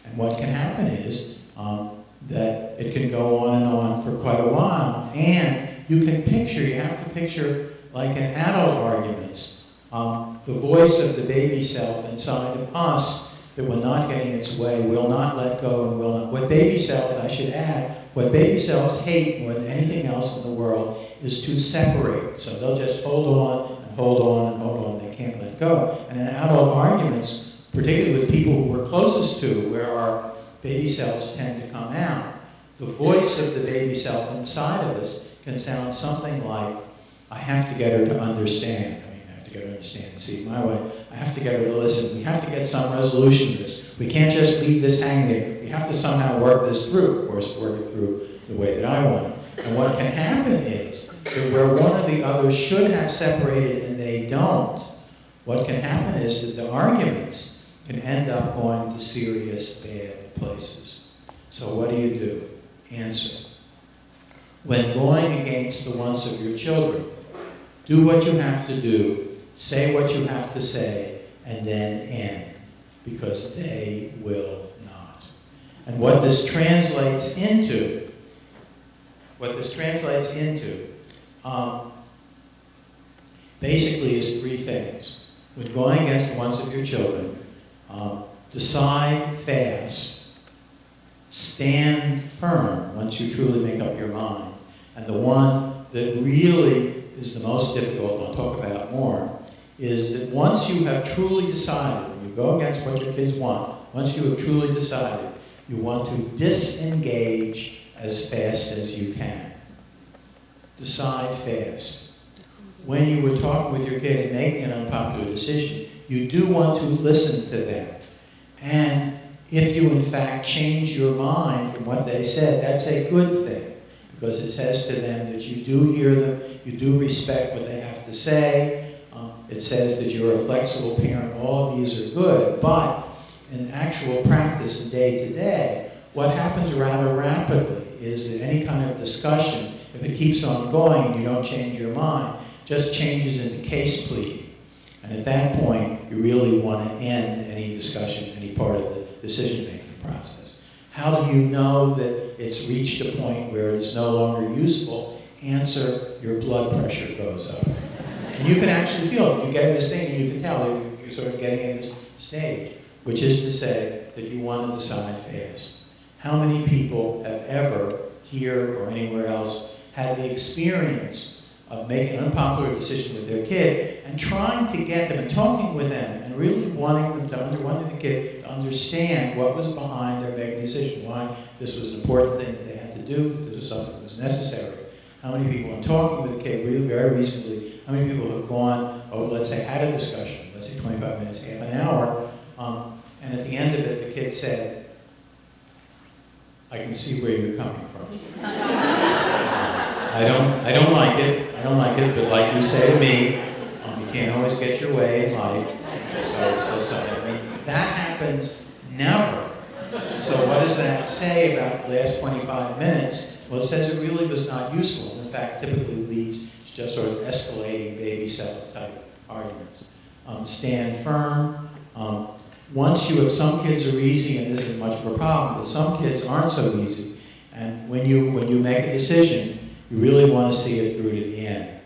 S3: And what can happen is that it can go on and on for quite a while. And you can picture, you have to picture, like in adult arguments, the voice of the baby self inside of us that when not getting its way will not let go and will not. What baby cells, I should add, what baby cells hate more than anything else in the world is to separate. So they'll just hold on and hold on and hold on. They can't let go. And in adult arguments, particularly with people who we're closest to, where our baby cells tend to come out, the voice of the baby self inside of us can sound something like, I have to get her to understand. To get her to understand and see it my way. I have to get her to listen. We have to get some resolution to this. We can't just leave this hanging there. We have to somehow work this through. Of course, work it through the way that I want it. And what can happen is that where one or the other should have separated and they don't, what can happen is that the arguments can end up going to serious bad places. So what do? Answer. When going against the wants of your children, do what you have to do, say what you have to say, and then end, because they will not. And what this translates into, basically is 3 things. When going against the wants of your children, decide fast, stand firm once you truly make up your mind, and the one that really is the most difficult, and I'll talk about it more, is that once you have truly decided, when you go against what your kids want, once you have truly decided, you want to disengage as fast as you can. Decide fast. When you were talking with your kid and making an unpopular decision, you do want to listen to them. And if you, in fact, change your mind from what they said, that's a good thing, because it says to them that you do hear them, you do respect what they have to say. It says that you're a flexible parent. All of these are good, but in actual practice and day to day, what happens rather rapidly is that any kind of discussion, if it keeps on going and you don't change your mind, just changes into case pleading. And at that point, you really want to end any discussion, any part of the decision-making process. How do you know that it's reached a point where it is no longer useful? Answer, your blood pressure goes up. And you can actually feel it. You get in this thing and you can tell that you're sort of getting in this stage, which is to say that you want to decide fast. How many people have ever, here or anywhere else, had the experience of making an unpopular decision with their kid and trying to get them and talking with them and really wanting the kid to understand what was behind their making the decision, why this was an important thing that they had to do, that this was something that was necessary. How many people, in talking with the kid really very recently, how many people have gone, let's say, had a discussion, let's say 25 minutes, half an hour, and at the end of it, the kid said, I can see where you're coming from. I don't like it, but like you say to me, you can't always get your way in life, so it's just something. I mean, that happens never. So what does that say about the last 25 minutes? Well, it says it really was not useful. In fact, typically leads to just sort of escalating baby self type arguments. Stand firm. Some kids are easy and this isn't much of a problem, but some kids aren't so easy. And when you make a decision, you really want to see it through to the end.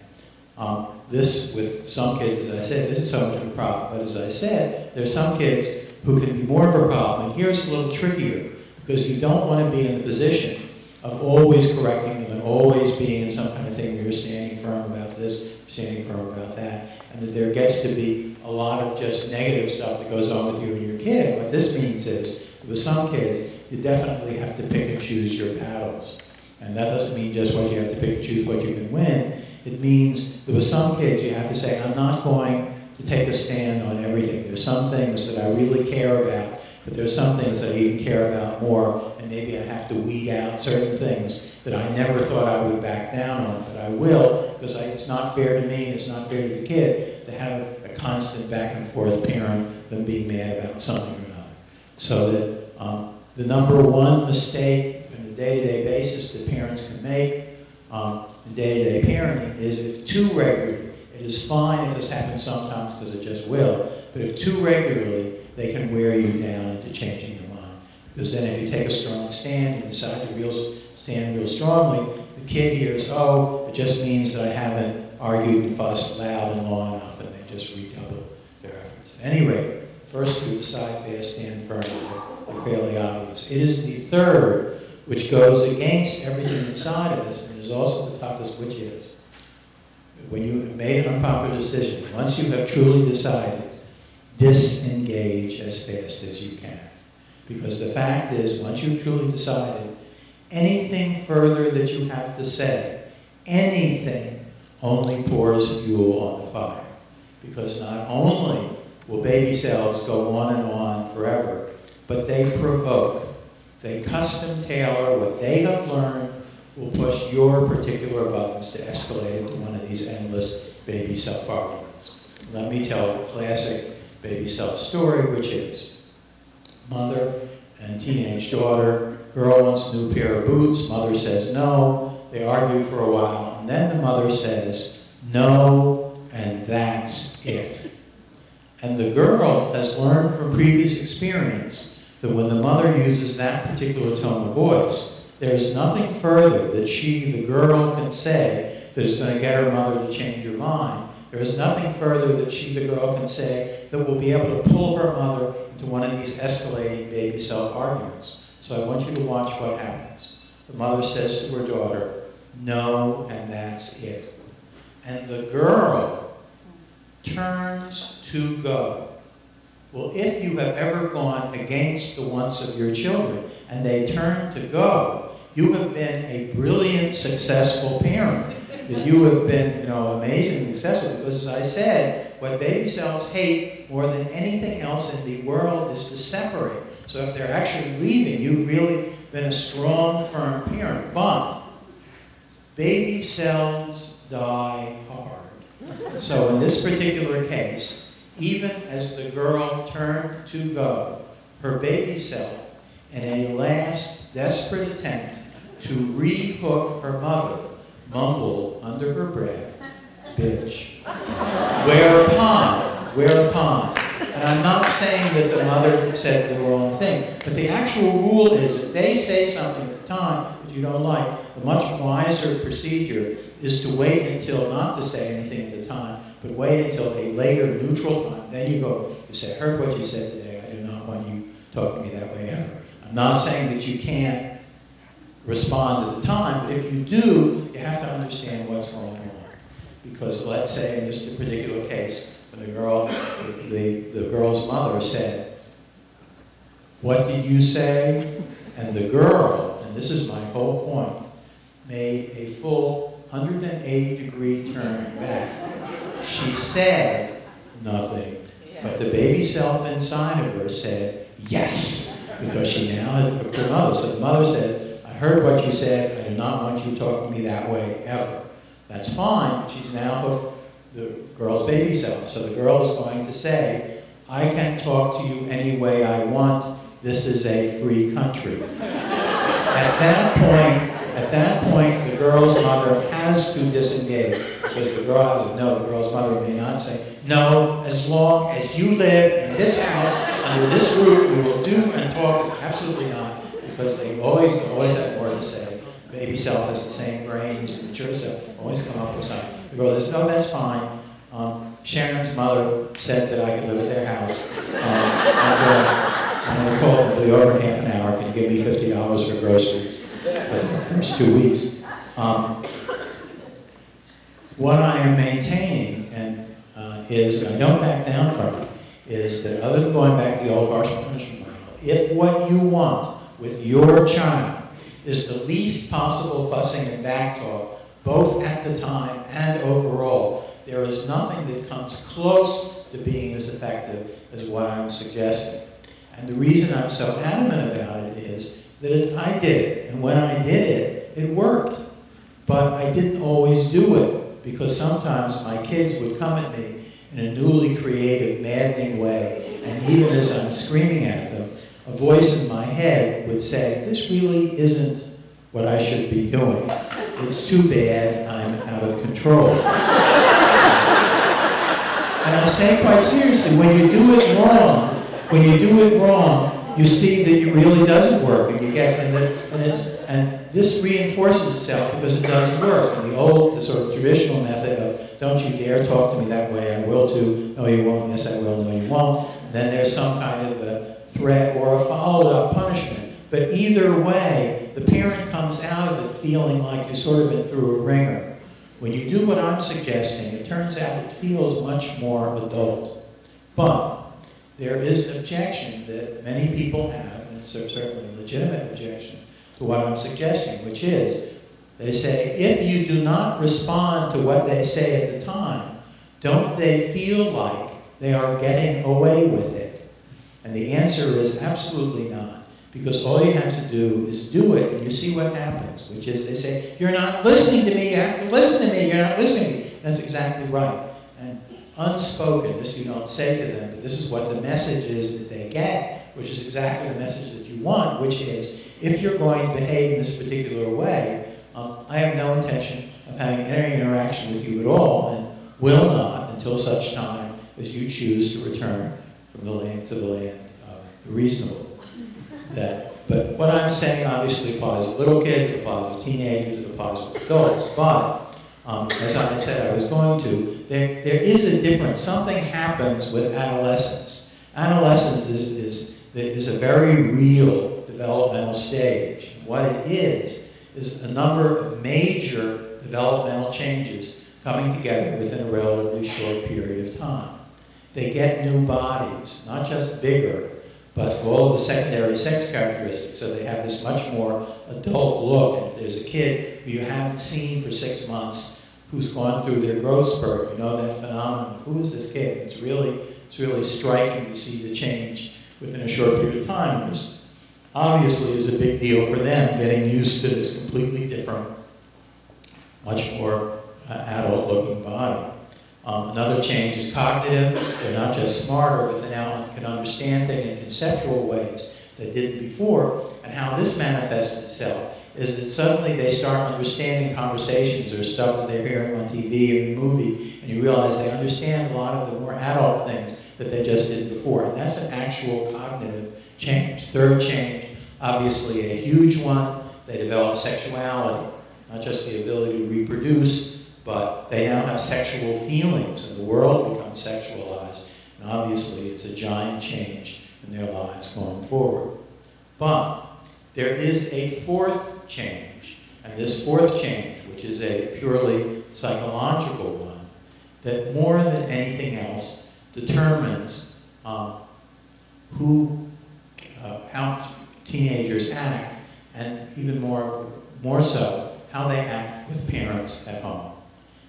S3: This, with some kids, as I said, isn't so much of a problem. But as I said, there's some kids who can be more of a problem. And here's a little trickier, because you don't want to be in the position of always correcting them and always being in some kind of thing where you're standing firm about this, you're standing firm about that, and that there gets to be a lot of just negative stuff that goes on with you and your kid. And what this means is, with some kids, you definitely have to pick and choose your battles. And that doesn't mean just what you have to pick and choose what you can win. It means that with some kids, you have to say, I'm not going to take a stand on everything. There's some things that I really care about, but there's some things that I even care about more, and maybe I have to weed out certain things that I never thought I would back down on, but I will, because it's not fair to me and it's not fair to the kid to have a constant back and forth parent them being mad about something or another. So that the number one mistake on a day-to-day basis that parents can make in day-to-day parenting is if too regularly. It is fine if this happens sometimes because it just will, but if too regularly, they can wear you down into changing your mind. Because then if you take a strong stand and decide to stand real strongly, the kid hears, oh, it just means that I haven't argued and fussed loud and long enough, and they just redouble their efforts. At any rate, first two, decide fast, stand firm, they're fairly obvious. It is the third, which goes against everything inside of us, and is also the toughest, which is, when you have made an unpopular decision, once you have truly decided, disengage as fast as you can. Because the fact is, once you've truly decided, anything further that you have to say, anything, only pours fuel on the fire. Because not only will baby cells go on forever, but they provoke. They custom tailor what they have learned will push your particular buttons to escalate into one of these endless baby self arguments. Let me tell the classic baby self story, which is mother and teenage daughter. Girl wants a new pair of boots. Mother says no. They argue for a while, and then the mother says no, and that's it. And the girl has learned from previous experience that when the mother uses that particular tone of voice, there's nothing further that the girl, can say that is going to get her mother to change her mind. There is nothing further that the girl, can say that will be able to pull her mother into one of these escalating baby self arguments. So I want you to watch what happens. The mother says to her daughter, no, and that's it. And the girl turns to go. Well, if you have ever gone against the wants of your children and they turn to go, you have been a brilliant, successful parent. That you have been, amazingly successful. Because as I said, what baby cells hate more than anything else in the world is to separate. So if they're actually leaving, you've really been a strong, firm parent. But baby cells die hard. So in this particular case, even as the girl turned to go, her baby self, in a last desperate attempt to re-hook her mother, mumbled under her breath, bitch. Whereupon, and I'm not saying that the mother said the wrong thing, but the actual rule is if they say something at the time that you don't like, the much wiser procedure is to wait until, not to say anything at the time, but wait until a later neutral time. Then you go, you say, I heard what you said today, I do not want you talking to me that way ever. I'm not saying that you can't respond at the time, but if you do, you have to understand what's going on. Because let's say in this particular case, when the girl's mother said, "What did you say?" And the girl, and this is my whole point, made a full 180-degree turn back. She said nothing, but the baby self inside of her said yes, because she now had hooked her mother. So the mother said, "I heard what you said. I do not want you to talk to me that way ever." That's fine, but she's now hooked the girl's baby self. So the girl is going to say, "I can talk to you any way I want. This is a free country." At that point, the girl's mother has to disengage, because the girl has to know the girl's mother may not say, "No, as long as you live in this house, under this roof, we will do and talk." Absolutely not, because they always have more to say. Baby self has the same brain as the mature self, always come up with something. The girl says, "No, that's fine. Sharon's mother said that I could live at their house. I'm going to call them. It'll be over in half an hour. Can you give me $50 for groceries for the first 2 weeks?" What I am maintaining, and I don't back down from it, is that other than going back to the old harsh punishment model, if what you want with your child is the least possible fussing and backtalk, both at the time and overall, there is nothing that comes close to being as effective as what I'm suggesting. And the reason I'm so adamant about it is that I did it, and when I did it, it worked. But I didn't always do it, because sometimes my kids would come at me in a newly creative, maddening way, and even as I'm screaming at them, a voice in my head would say, "This really isn't what I should be doing. It's too bad I'm out of control." And I say quite seriously, when you do it wrong, you see that it really doesn't work, and you get and this reinforces itself because it doesn't work. And the sort of traditional method of "Don't you dare talk to me that way, I will too, no you won't, yes I will, no you won't." And then there's some kind of a threat or a followed-up punishment. But either way, the parent comes out of it feeling like you've sort of been through a ringer. When you do what I'm suggesting, it turns out it feels much more adult. But there is an objection that many people have, and it's certainly a legitimate objection to what I'm suggesting, which is, they say, if you do not respond to what they say at the time, don't they feel like they are getting away with it? And the answer is absolutely not. Because all you have to do is do it, and you see what happens, which is they say, "You're not listening to me, you have to listen to me, you're not listening to me." And that's exactly right. And unspoken, this you don't say to them, but this is what the message is that they get, which is exactly the message that you want, which is, if you're going to behave in this particular way, I have no intention of having any interaction with you at all, and will not until such time as you choose to return from the land to the land of the reasonable. But what I'm saying obviously applies to little kids, it applies to teenagers, it applies to adults, but as I said I was going to, there is a difference. Something happens with adolescence. Adolescence is a very real developmental stage. What it is a number of major developmental changes coming together within a relatively short period of time. They get new bodies, not just bigger, but all of the secondary sex characteristics, so they have this much more adult look. And if there's a kid who you haven't seen for 6 months, who's gone through their growth spurt, you know that phenomenon of who is this kid? It's really striking to see the change within a short period of time. And this obviously is a big deal for them, getting used to this completely different, much more adult-looking body. Another change is cognitive. They're not just smarter, but they now can understand things in conceptual ways that didn't before. And how this manifests itself is that suddenly they start understanding conversations or stuff that they're hearing on TV or in a movie, and you realize they understand a lot of the more adult things that they just didn't before. And that's an actual cognitive change. Third change, obviously a huge one, they develop sexuality, not just the ability to reproduce, but they now have sexual feelings, and the world becomes sexualized. And obviously, it's a giant change in their lives going forward. But there is a fourth change, and this fourth change, which is a purely psychological one, that more than anything else determines how teenagers act, and even more so, how they act with parents at home.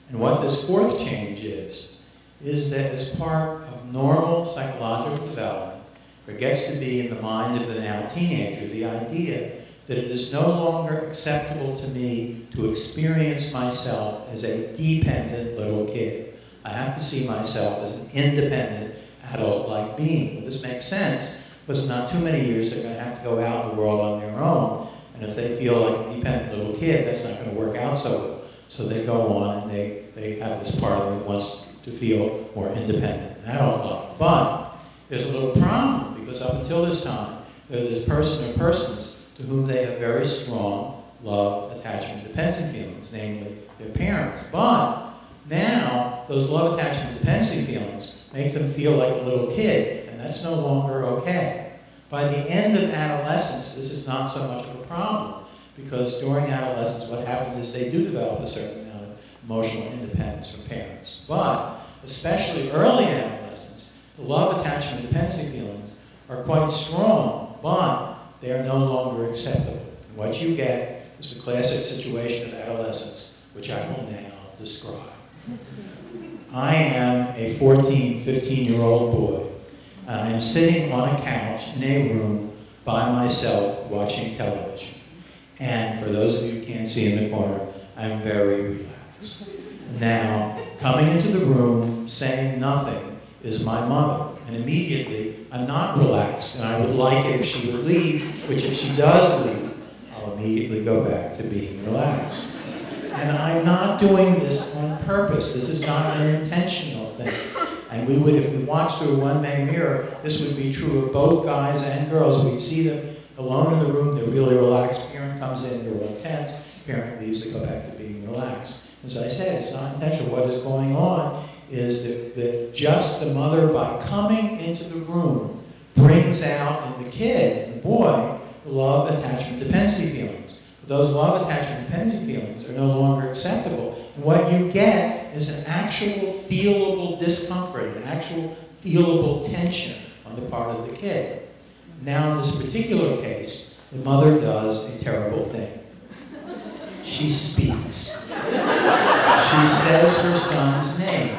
S3: And what this fourth change is that as part of normal psychological development, there gets to be in the mind of the now teenager the idea that it is no longer acceptable to me to experience myself as a dependent little kid. I have to see myself as an independent adult-like being. Well, this makes sense, because in not too many years they're going to have to go out in the world on their own, and if they feel like a dependent little kid, that's not going to work out so well. So they go on and they have this part of them that wants to feel more independent and adult-like. But there's a little problem, because up until this time, there's this person or persons to whom they have very strong love, attachment, dependency feelings, namely their parents. But now, those love, attachment, dependency feelings make them feel like a little kid, and that's no longer okay. By the end of adolescence, this is not so much of a problem, because during adolescence, what happens is they do develop a certain amount of emotional independence from parents. But, especially early in adolescence, the love, attachment, dependency feelings are quite strong, but they are no longer acceptable. And what you get is the classic situation of adolescence, which I will now describe. I am a 14, 15-year-old boy. I am sitting on a couch in a room by myself watching television. And for those of you who can't see in the corner, I'm very relaxed. Now, coming into the room, saying nothing, is my mother. And immediately, I'm not relaxed, and I would like it if she would leave, which if she does leave, I'll immediately go back to being relaxed. And I'm not doing this on purpose. This is not an intentional thing. And we would, if we watched through a one-way mirror, this would be true of both guys and girls. We'd see them alone in the room, they're really relaxed. Parent comes in, they're real tense. Parent leaves, they go back to being relaxed. As I said, it's not intentional. What is going on is that just the mother, by coming into the room, brings out in the kid, the boy, the love, attachment, dependency feelings. But those love, attachment, dependency feelings are no longer acceptable. And what you get is an actual feelable discomfort, an actual feelable tension on the part of the kid. Now, in this particular case, the mother does a terrible thing. She speaks. She says her son's name,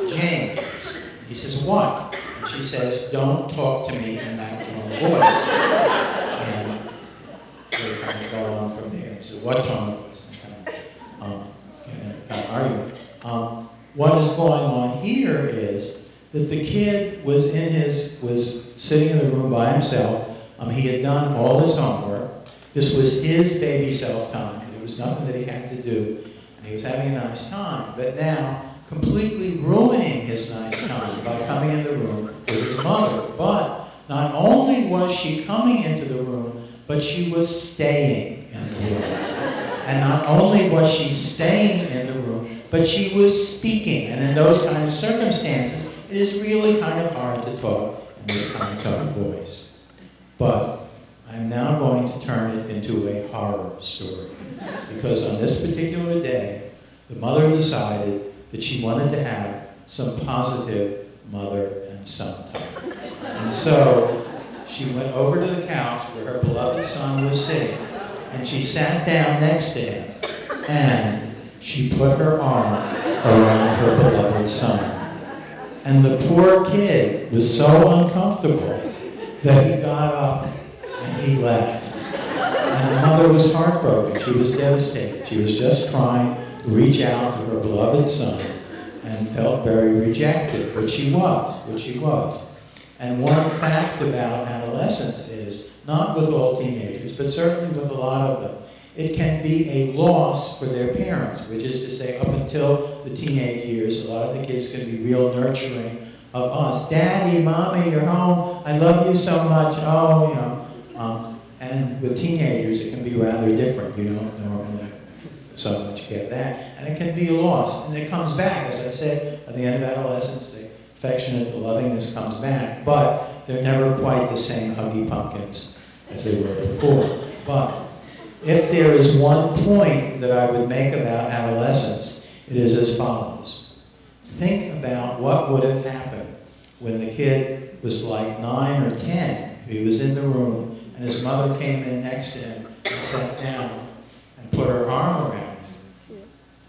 S3: James. He says, "What?" And she says, "Don't talk to me in that tone of voice." And they kind of go on from there. He says, "What tone of voice?" And kind of argument. What is going on here is that the kid was sitting in the room by himself. He had done all his homework. This was his baby self-time. There was nothing that he had to do. And he was having a nice time. But now, completely ruining his nice time by coming in the room was his mother. But not only was she coming into the room, but she was staying in the room. And not only was she staying in the room, but she was speaking. And in those kind of circumstances, it is really kind of hard to talk in this kind of tone of voice. But I'm now going to turn it into a horror story. Because on this particular day, the mother decided that she wanted to have some positive mother and son time. And so she went over to the couch where her beloved son was sitting, and she sat down next to him, and she put her arm around her beloved son. And the poor kid was so uncomfortable that he got up and he left. And the mother was heartbroken. She was devastated. She was just trying to reach out to her beloved son and felt very rejected, which she was. And one fact about adolescence is, not with all teenagers, but certainly with a lot of them, it can be a loss for their parents, which is to say, up until the teenage years, a lot of the kids can be real nurturing of us. "Daddy, Mommy, you're home. I love you so much." Oh, you know. And with teenagers, it can be rather different. You don't normally so much get that. And it can be a loss. And it comes back, as I said, at the end of adolescence, the affectionate, the lovingness comes back. But they're never quite the same huggy pumpkins as they were before. But if there is one point that I would make about adolescence, it is as follows. think about what would have happened when the kid was like 9 or 10, if he was in the room and his mother came in next to him and sat down and put her arm around him.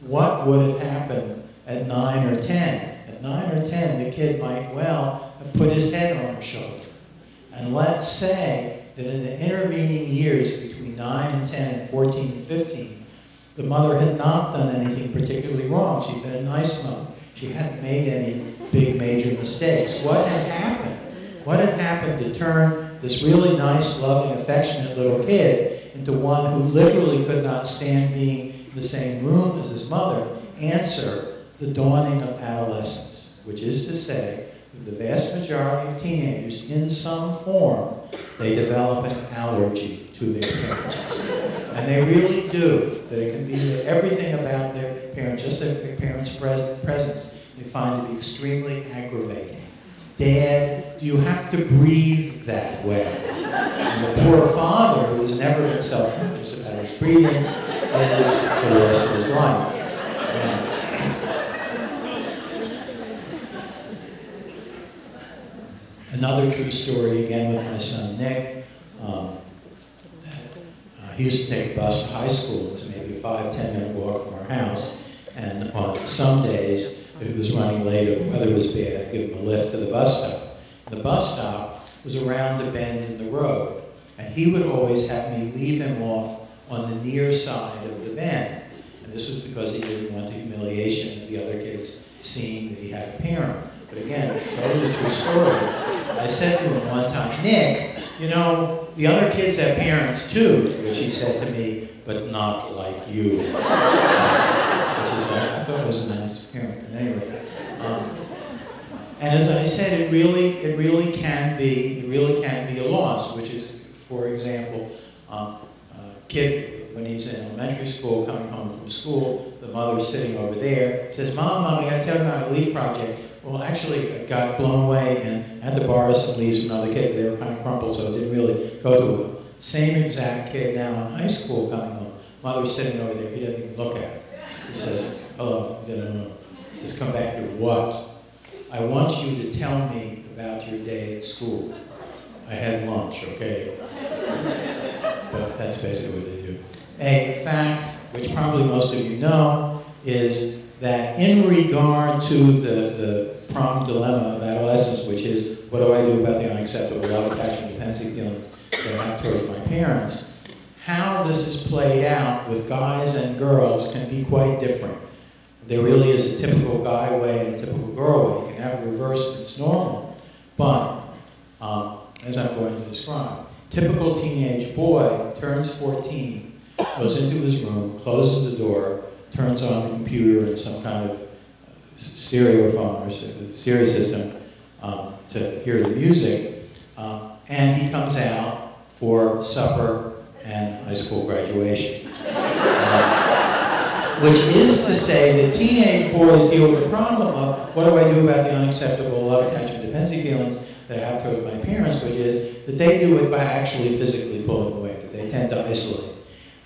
S3: What would have happened at 9 or 10? At 9 or 10, the kid might well have put his head on her shoulder. And let's say that in the intervening years between 9 and 10 and 14 and 15, the mother had not done anything particularly wrong. She'd been a nice mother. She hadn't made any big major mistakes. What had happened? What had happened to turn this really nice, loving, affectionate little kid into one who literally could not stand being in the same room as his mother, answer the dawning of adolescence, which is to say, that the vast majority of teenagers, in some form, they develop an allergy to their parents. And they really do. That it can be that everything about their parents, just their parents' presence, they find to be extremely aggravating. Dad, do you have to breathe that way? And the poor father, who has never been self-conscious about his breathing, is for the rest of his life. Another true story, again with my son Nick. He used to take a bus to high school. It was maybe a 5-10 minute walk from our house. And on some days, if it was running late or the weather was bad, I'd give him a lift to the bus stop. The bus stop was around a bend in the road. And he would always have me leave him off on the near side of the bend. And this was because he didn't want the humiliation of the other kids seeing that he had a parent. But again, totally true story. I said to him one time, Nick, you know, the other kids have parents too, which he said to me, but not like you. Which is, I thought it was a nice parent. But anyway, and as I said, it really can be a loss. Which is, for example, a kid when he's in elementary school, coming home from school, the mother's sitting over there, says, Mom, I got to tell you about a leaf project. Well, actually, I got blown away and had to borrow some leaves from another kid. They were kind of crumpled, so it didn't really go to him. Same exact kid now in high school coming home. Mother's sitting over there. He doesn't even look at her. He says, hello. He doesn't know. He says, come back here. What? I want you to tell me about your day at school. I had lunch, okay? But that's basically what they do. A fact, which probably most of you know, is that in regard to the prompt dilemma of adolescence, which is, what do I do about the unacceptable love, attachment, dependency feelings that I have towards my parents, how this is played out with guys and girls can be quite different. There really is a typical guy way and a typical girl way. You can have the reverse if it's normal, but as I'm going to describe, typical teenage boy turns 14, goes into his room, closes the door, turns on the computer and some kind of stereophone or stereo system to hear the music, and he comes out for supper and high school graduation. Which is to say that teenage boys deal with the problem of, what do I do about the unacceptable love, attachment, dependency feelings that I have towards my parents, which is that they do it by actually physically pulling away, that they tend to isolate.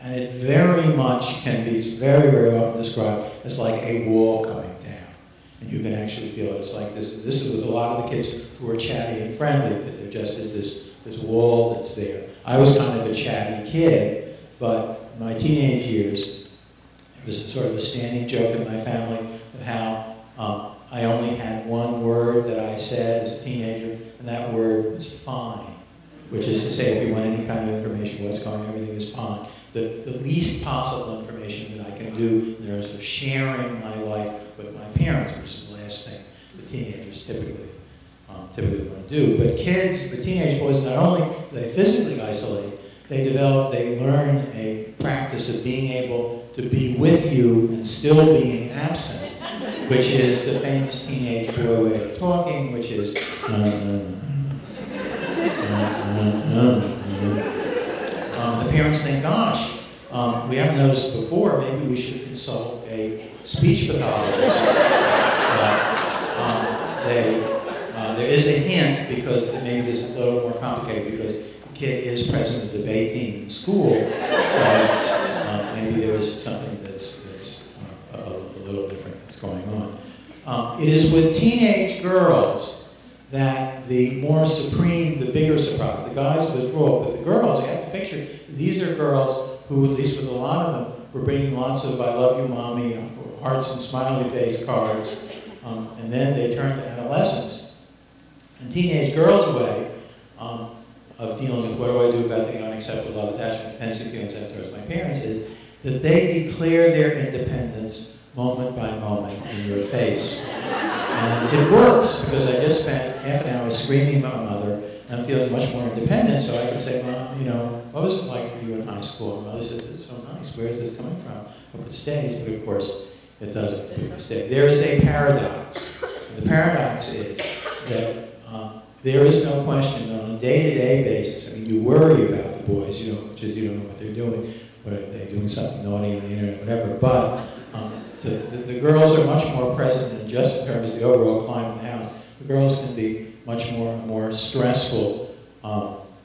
S3: And it very much can be very, very often described as like a wall coming down. And you can actually feel it. It's like this. This is with a lot of the kids who are chatty and friendly, that there just is this wall that's there. I was kind of a chatty kid, but in my teenage years, there was sort of a standing joke in my family of how I only had one word that I said as a teenager, and that word was fine. Which is to say, if you want any kind of information, what's going on, everything is fine. The least possible information that I can do in terms of sharing my life with my parents, which is the last thing that teenagers typically want to do. But teenage boys, not only do they physically isolate, they learn a practice of being able to be with you and still being absent, which is the famous teenage boy way of talking, which is the parents think, gosh, we haven't noticed before, maybe we should consult a speech pathologist. There is a hint, because maybe this is a little more complicated, because the kid is present at the debate team in school, so maybe there is something that's a little different that's going on. It is with teenage girls that the more supreme, the bigger surprise. The guys withdraw, but the girls, you have to picture, these are girls who, at least with a lot of them, were bringing lots of "I love you, mommy," you know, hearts and smiley face cards, and then they turn to adolescence. And teenage girls' way of dealing with what do I do about the unacceptable love, attachment, dependency feelings I have towards my parents is that they declare their independence moment by moment in your face. And it works, because I just spent half an hour screaming at my mother. I'm feeling much more independent, so I can say, "Mom, you know, what was it like for you in high school?" And Mother said, "It's so nice. Where is this coming from?" Hope it stays, but of course, it doesn't completely stay. There is a paradox. And the paradox is that there is no question on a day-to-day basis. I mean, you worry about the boys, you know, which is you don't know what they're doing, whether they're doing something naughty on the internet, whatever. But the girls are much more present than just in terms of the overall climate of the house. The girls can be much more stressful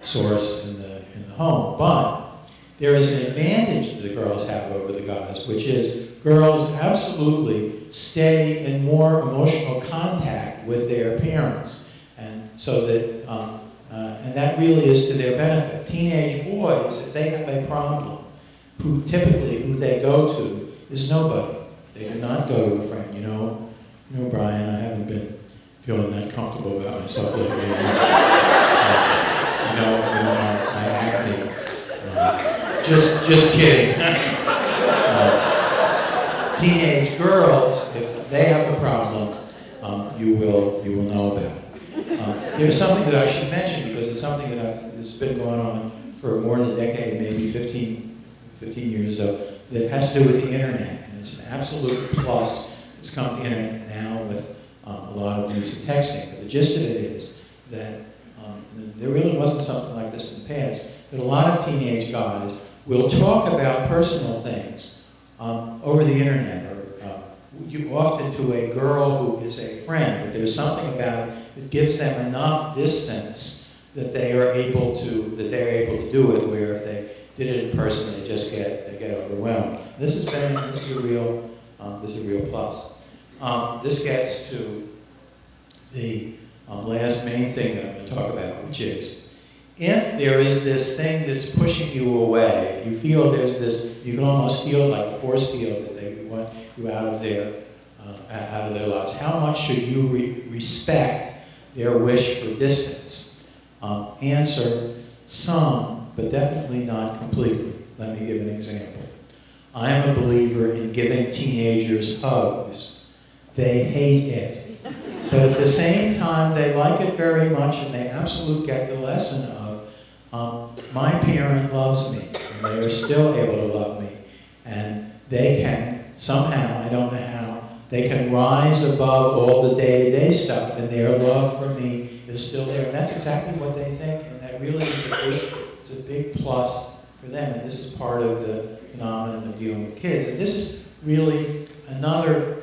S3: source in the home. But there is an advantage that the girls have over the guys, which is girls absolutely stay in more emotional contact with their parents. And so that, and that really is to their benefit. Teenage boys, if they have a problem, who they go to is nobody. They do not go to a friend. You know, Brian, I haven't been feeling that comfortable about myself lately. My acne. Just kidding. Teenage girls, if they have a problem, you will know about it. There's something that I should mention, because it's something that's been going on for more than a decade, maybe 15 years or so, that has to do with the internet. And it's an absolute plus. It's come to the internet now with a lot of the use of texting. But the gist of it is that there really wasn't something like this in the past, that a lot of teenage guys will talk about personal things over the internet, or often to a girl who is a friend, but there's something about it that gives them enough distance that they are able to do it, where if they did it in person, they get overwhelmed. This is a real plus. This gets to the last main thing that I'm going to talk about, which is, if there is this thing that's pushing you away, if you feel there's this, you can almost feel like a force field that they want you out of their lives. How much should you respect their wish for distance? Answer: some, but definitely not completely. Let me give an example. I am a believer in giving teenagers hugs. They hate it. But at the same time, they like it very much, and they absolutely get the lesson of, my parent loves me, and they are still able to love me. And they can, somehow, I don't know how, they can rise above all the day-to-day stuff, and their love for me is still there. And that's exactly what they think, and that really is a big plus for them. And this is part of the phenomenon of dealing with kids. And this is really another,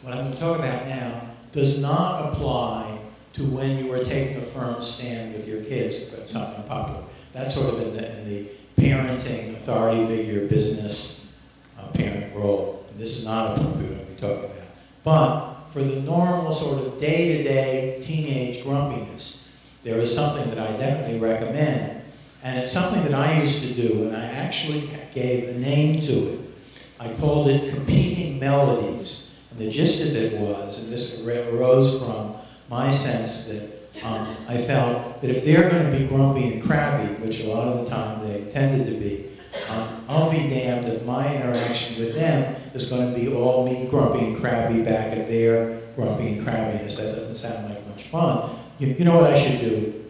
S3: what I'm going to talk about now, does not apply to when you are taking a firm stand with your kids about something unpopular. That's sort of in the parenting, authority figure, business parent role. And this is not appropriate what we're talking about. But for the normal sort of day-to-day teenage grumpiness, there is something that I definitely recommend. And it's something that I used to do, and I actually gave a name to it. I called it competing melodies. And the gist of it was, and this arose from my sense that I felt that if they're going to be grumpy and crabby, which a lot of the time they tended to be, I'll be damned if my interaction with them is going to be all me grumpy and crabby back at their grumpy and crabbiness. That doesn't sound like much fun. You know what I should do?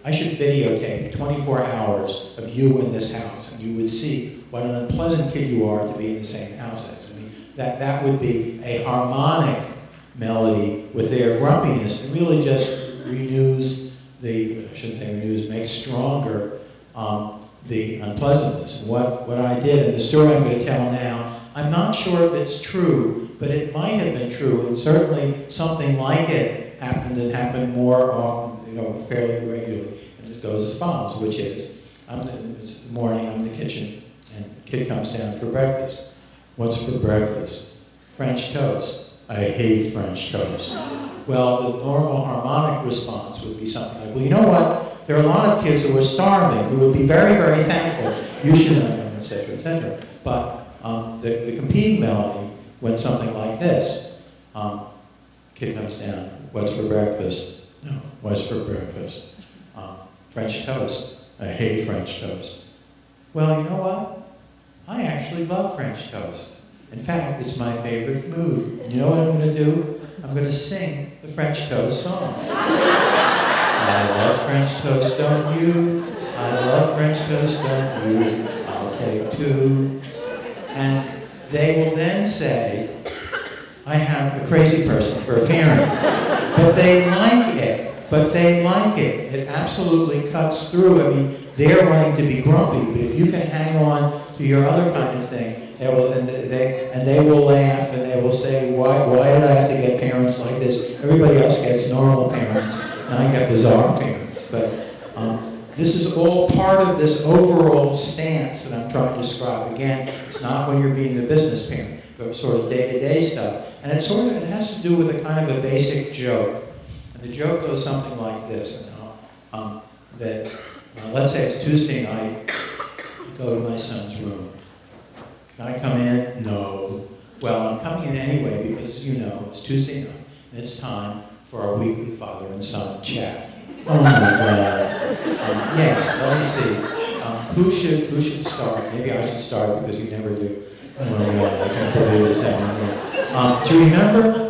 S3: I should videotape 24 hours of you in this house, and you would see what an unpleasant kid you are to be in the same house as. I mean, that would be a harmonic melody with their grumpiness, and really just renews I shouldn't say renews, makes stronger the unpleasantness. And what I did, and the story I'm going to tell now, I'm not sure if it's true, but it might have been true, and certainly something like it happened, and happened more often, fairly regularly. And it goes as follows, which is, this morning I'm in the kitchen, and the kid comes down for breakfast. What's for breakfast? French toast. I hate French toast. Well, the normal harmonic response would be something like, well, you know what? There are a lot of kids who are starving who would be very, very thankful. You should know, et cetera, et cetera. But the competing melody went something like this. Kid comes down, what's for breakfast? No, what's for breakfast? French toast. I hate French toast. Well, you know what? I actually love French toast. In fact, it's my favorite food. And you know what I'm going to do? I'm going to sing the French toast song. I love French toast, don't you? I love French toast, don't you? I'll take two. And they will then say, I have a crazy person for a parent. But they like it. But they like it. It absolutely cuts through. I mean, they're wanting to be grumpy, but if you can hang on to your other kind of thing, they will laugh and they will say, why did I have to get parents like this? Everybody else gets normal parents, and I get bizarre parents. But this is all part of this overall stance that I'm trying to describe. Again, it's not when you're being the business parent, but sort of day-to-day stuff. And it has to do with a kind of a basic joke. And the joke goes something like this. Let's say it's Tuesday night, I go to my son's room. Can I come in? No. Well, I'm coming in anyway because, as you know, it's Tuesday night, and it's time for our weekly father and son chat. Oh my God. Yes, let me see. Who should start? Maybe I should start because you never do. Oh my God, I can't believe this happening. Do you remember,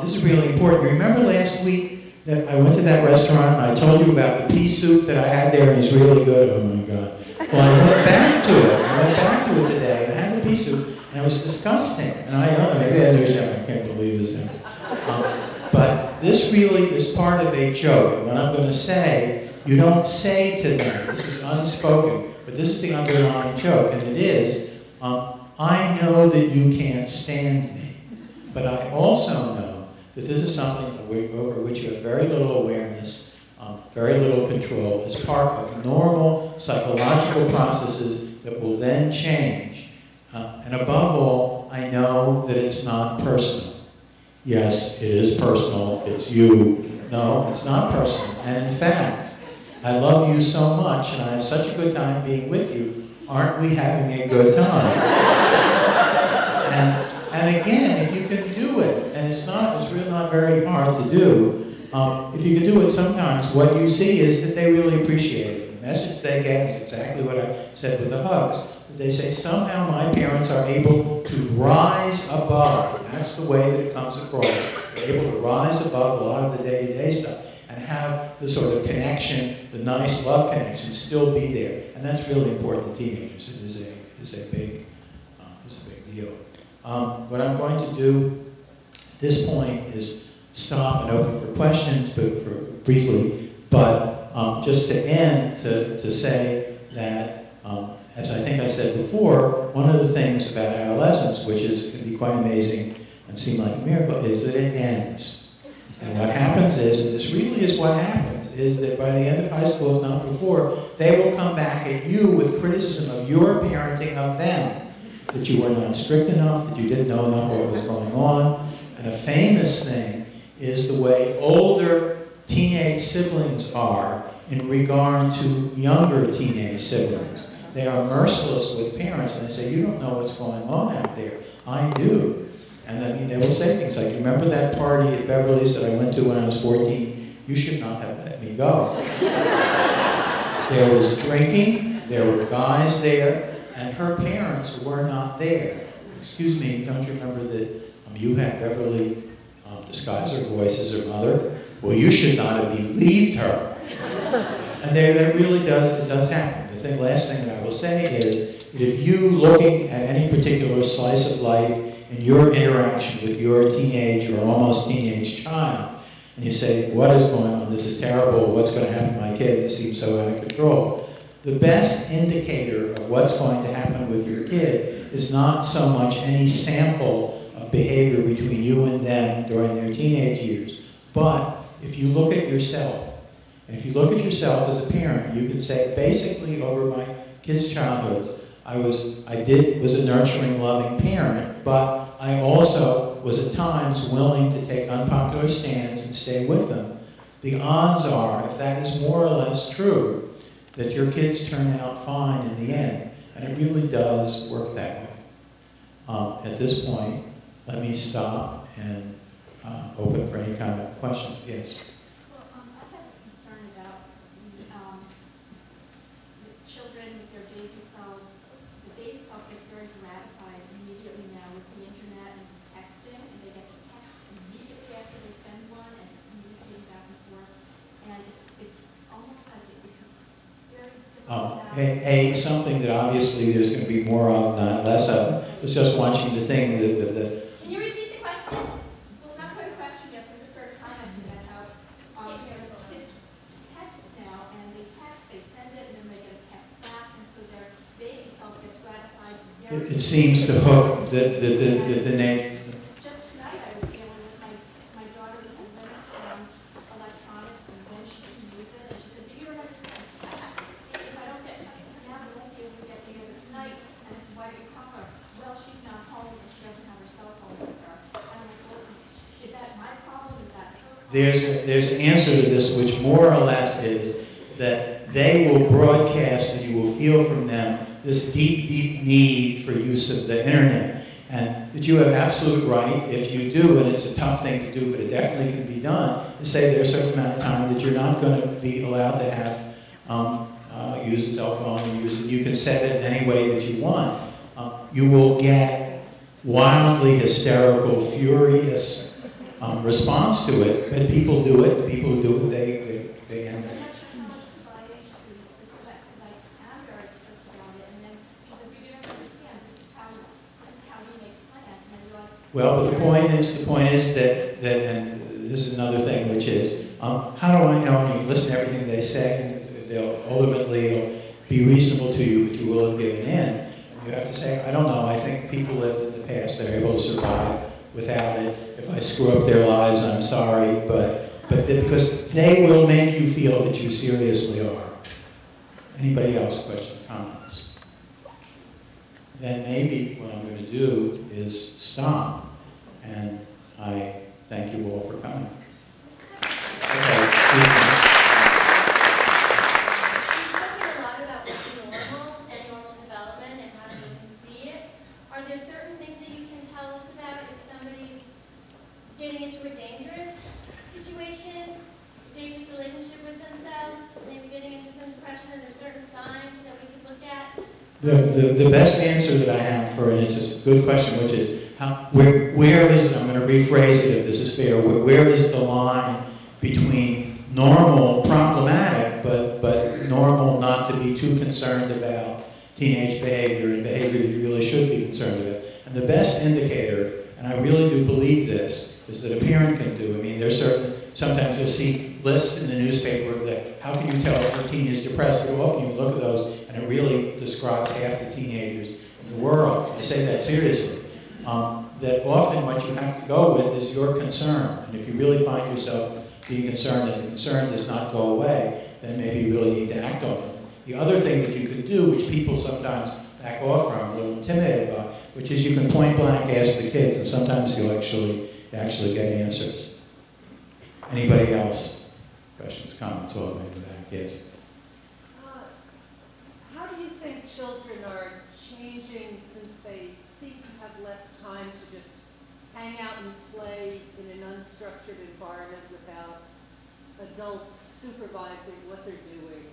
S3: this is really important, do you remember last week that I went to that restaurant and I told you about the pea soup that I had there and it's really good? Oh my God. Well, I went back to it. I went back to it today and I had the pea soup and it was disgusting. And I don't know, maybe I understand, I can't believe this happened. But this really is part of a joke. And what I'm going to say, you don't say to them, this is unspoken, but this is the underlying joke, and it is, I know that you can't stand me, but I also know that this is something over which you have very little awareness, very little control, as part of normal psychological processes that will then change. And above all, I know that it's not personal. Yes, it is personal, it's you. No, it's not personal. And in fact, I love you so much and I have such a good time being with you. Aren't we having a good time? And again, if you can do it, and it's really not very hard to do, if you can do it sometimes, what you see is that they really appreciate it. The message they get is exactly what I said with the hugs. They say, somehow my parents are able to rise above. That's the way that it comes across. They're able to rise above a lot of the day-to-day stuff and have the sort of connection, the nice love connection, still be there. And that's really important to teenagers. It is a big deal. What I'm going to do at this point is stop and open for questions, briefly, but just to end, to say that as I think I said before, one of the things about adolescence, which can be quite amazing and seem like a miracle, is that it ends. And what happens is, and this really is what happens, is that by the end of high school, if not before, they will come back at you with criticism of your parenting of them, that you were not strict enough, that you didn't know enough what was going on. And a famous thing is the way older teenage siblings are in regard to younger teenage siblings. They are merciless with parents, and they say, you don't know what's going on out there. I do. And I mean, they will say things like, remember that party at Beverly's that I went to when I was 14? You should not have let me go. There was drinking, there were guys there, and her parents were not there. Excuse me, don't you remember that you had Beverly disguise her voice as her mother? Well, you should not have believed her. And that really does happen. The last thing that I will say is that if you, looking at any particular slice of life in your interaction with your teenage or almost teenage child, and you say, what is going on? This is terrible. What's going to happen to my kid? This seems so out of control. The best indicator of what's going to happen with your kid is not so much any sample of behavior between you and them during their teenage years, but if you look at yourself. And if you look at yourself as a parent, you can say, basically, over my kids' childhoods, I was a nurturing, loving parent, but I also was at times willing to take unpopular stands and stay with them. The odds are, if that is more or less true, that your kids turn out fine in the end. And it really does work that way. At this point, let me stop and open for any kind of questions. Yes?
S5: Well, I have a concern about the children with their baby selves. The baby self is very gratified immediately now with the internet and texting, and they get to text immediately after they send one and communicating back and forth. And it's almost like it's very difficult.
S3: Something that obviously there's going to be more of, not less of. I was just watching the thing with the.
S5: Can you repeat the question? Well, not quite a question yet, but just sort of commenting on how kids text now, and they text, they send it, and then they get a text back, and so their baby self gets gratified.
S3: It seems to hook the name.
S5: Just tonight I was dealing with my daughter with the limits on electronics and when she can use it, and she said, "Do you understand? If I don't get something now, we won't be able to get together tonight." And I said, "Why do you call her?" "Well, she's not home and she doesn't have her cell phone with her." And I'm like, "Well, is that my problem? Is that her problem?"
S3: There's an answer to this, which more or less is that they will broadcast and you will feel from them this deep, deep need for use of the internet. And that you have absolute right, if you do, and it's a tough thing to do, but it definitely can be done, to say there's a certain amount of time that you're not going to be allowed to have use a cell phone or use it. You can set it in any way that you want. You will get wildly hysterical, furious response to it, but people do it. People who do it, they end
S5: I'm
S3: it.
S5: not sure how much to buy into because I am very strict about it. And then she said, "But you don't understand. This is how we make plans." And I realized,
S3: Well, but the point is that and this is another thing, which is, how do I know? And you listen to everything they say, and it'll be reasonable to you, but you will have given in. And you have to say, I don't know. I think people lived in the past; they're able to survive without it. If I screw up their lives, I'm sorry, but because they will make you feel that you seriously are. Anybody else? Questions, comments? Then maybe what I'm going to do is stop, and I thank you all for coming. Okay, excuse me.
S6: We're talking a lot about what's normal and normal development and how you can see it. Are there certain things that you can tell us about if somebody's getting into a dangerous situation, dangerous relationship with themselves, maybe getting into some depression? Are there certain signs that we could look at?
S3: The best answer that I have for it, it's a good question, which is, where is it, I'm going to rephrase it if this is fair, where is the line between normal, problematic, but normal not to be too concerned about teenage behavior and behavior that you really should be concerned about? And the best indicator, and I really do believe this, is that a parent can do. I mean, there's sometimes you'll see lists in the newspaper of how can you tell if a teen is depressed, but often you look at those and it really describes half the teenagers in the world. I say that seriously. That often what you have to go with is your concern. And if you really find yourself being concerned and the concern does not go away, then maybe you really need to act on it. The other thing that you could do, which people sometimes back off from, a little intimidated by, which is you can point blank ask the kids, and sometimes you'll actually get answers. Anybody else? Questions, comments, all the way to the back? Yes.
S7: How do you think children are changing since they seem to have less time to just hang out and play in an unstructured environment without adults supervising what they're doing?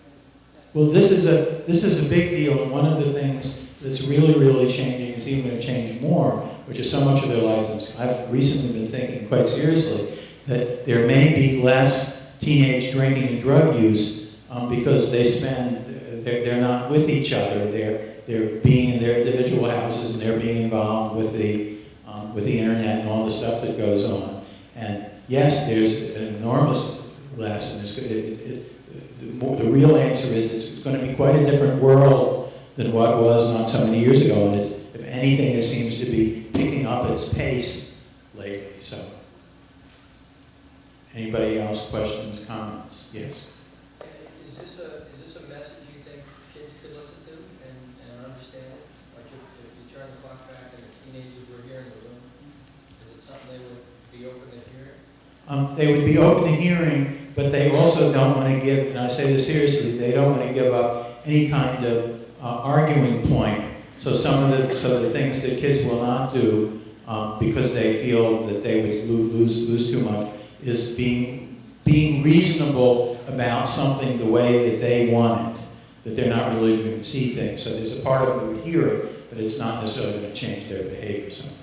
S3: Well, this is a big deal, and one of the things that's really, really changing is even going to change more, which is so much of their lives. And I've recently been thinking quite seriously that there may be less teenage drinking and drug use because they're not with each other. They're being in their individual houses and they're being involved with the internet and all the stuff that goes on. And yes, there's an enormous lesson. The real answer is it's going to be quite a different world than what was not so many years ago. And if anything, it seems to be picking up its pace lately. So, anybody else? Questions, comments? Yes.
S8: Is this a message you think kids could listen to and understand it? Like if you turn the clock back and the teenagers were here in the room, is it it something they would be open to hearing?
S3: They would be open to hearing, but they also don't want to give, and I say this seriously, they don't want to give up any kind of arguing point. So some of the things that kids will not do because they feel that they would lose too much is being reasonable about something the way that they want it, that they're not really going to see things. So there's a part of them that would hear it, but it's not necessarily going to change their behavior so much.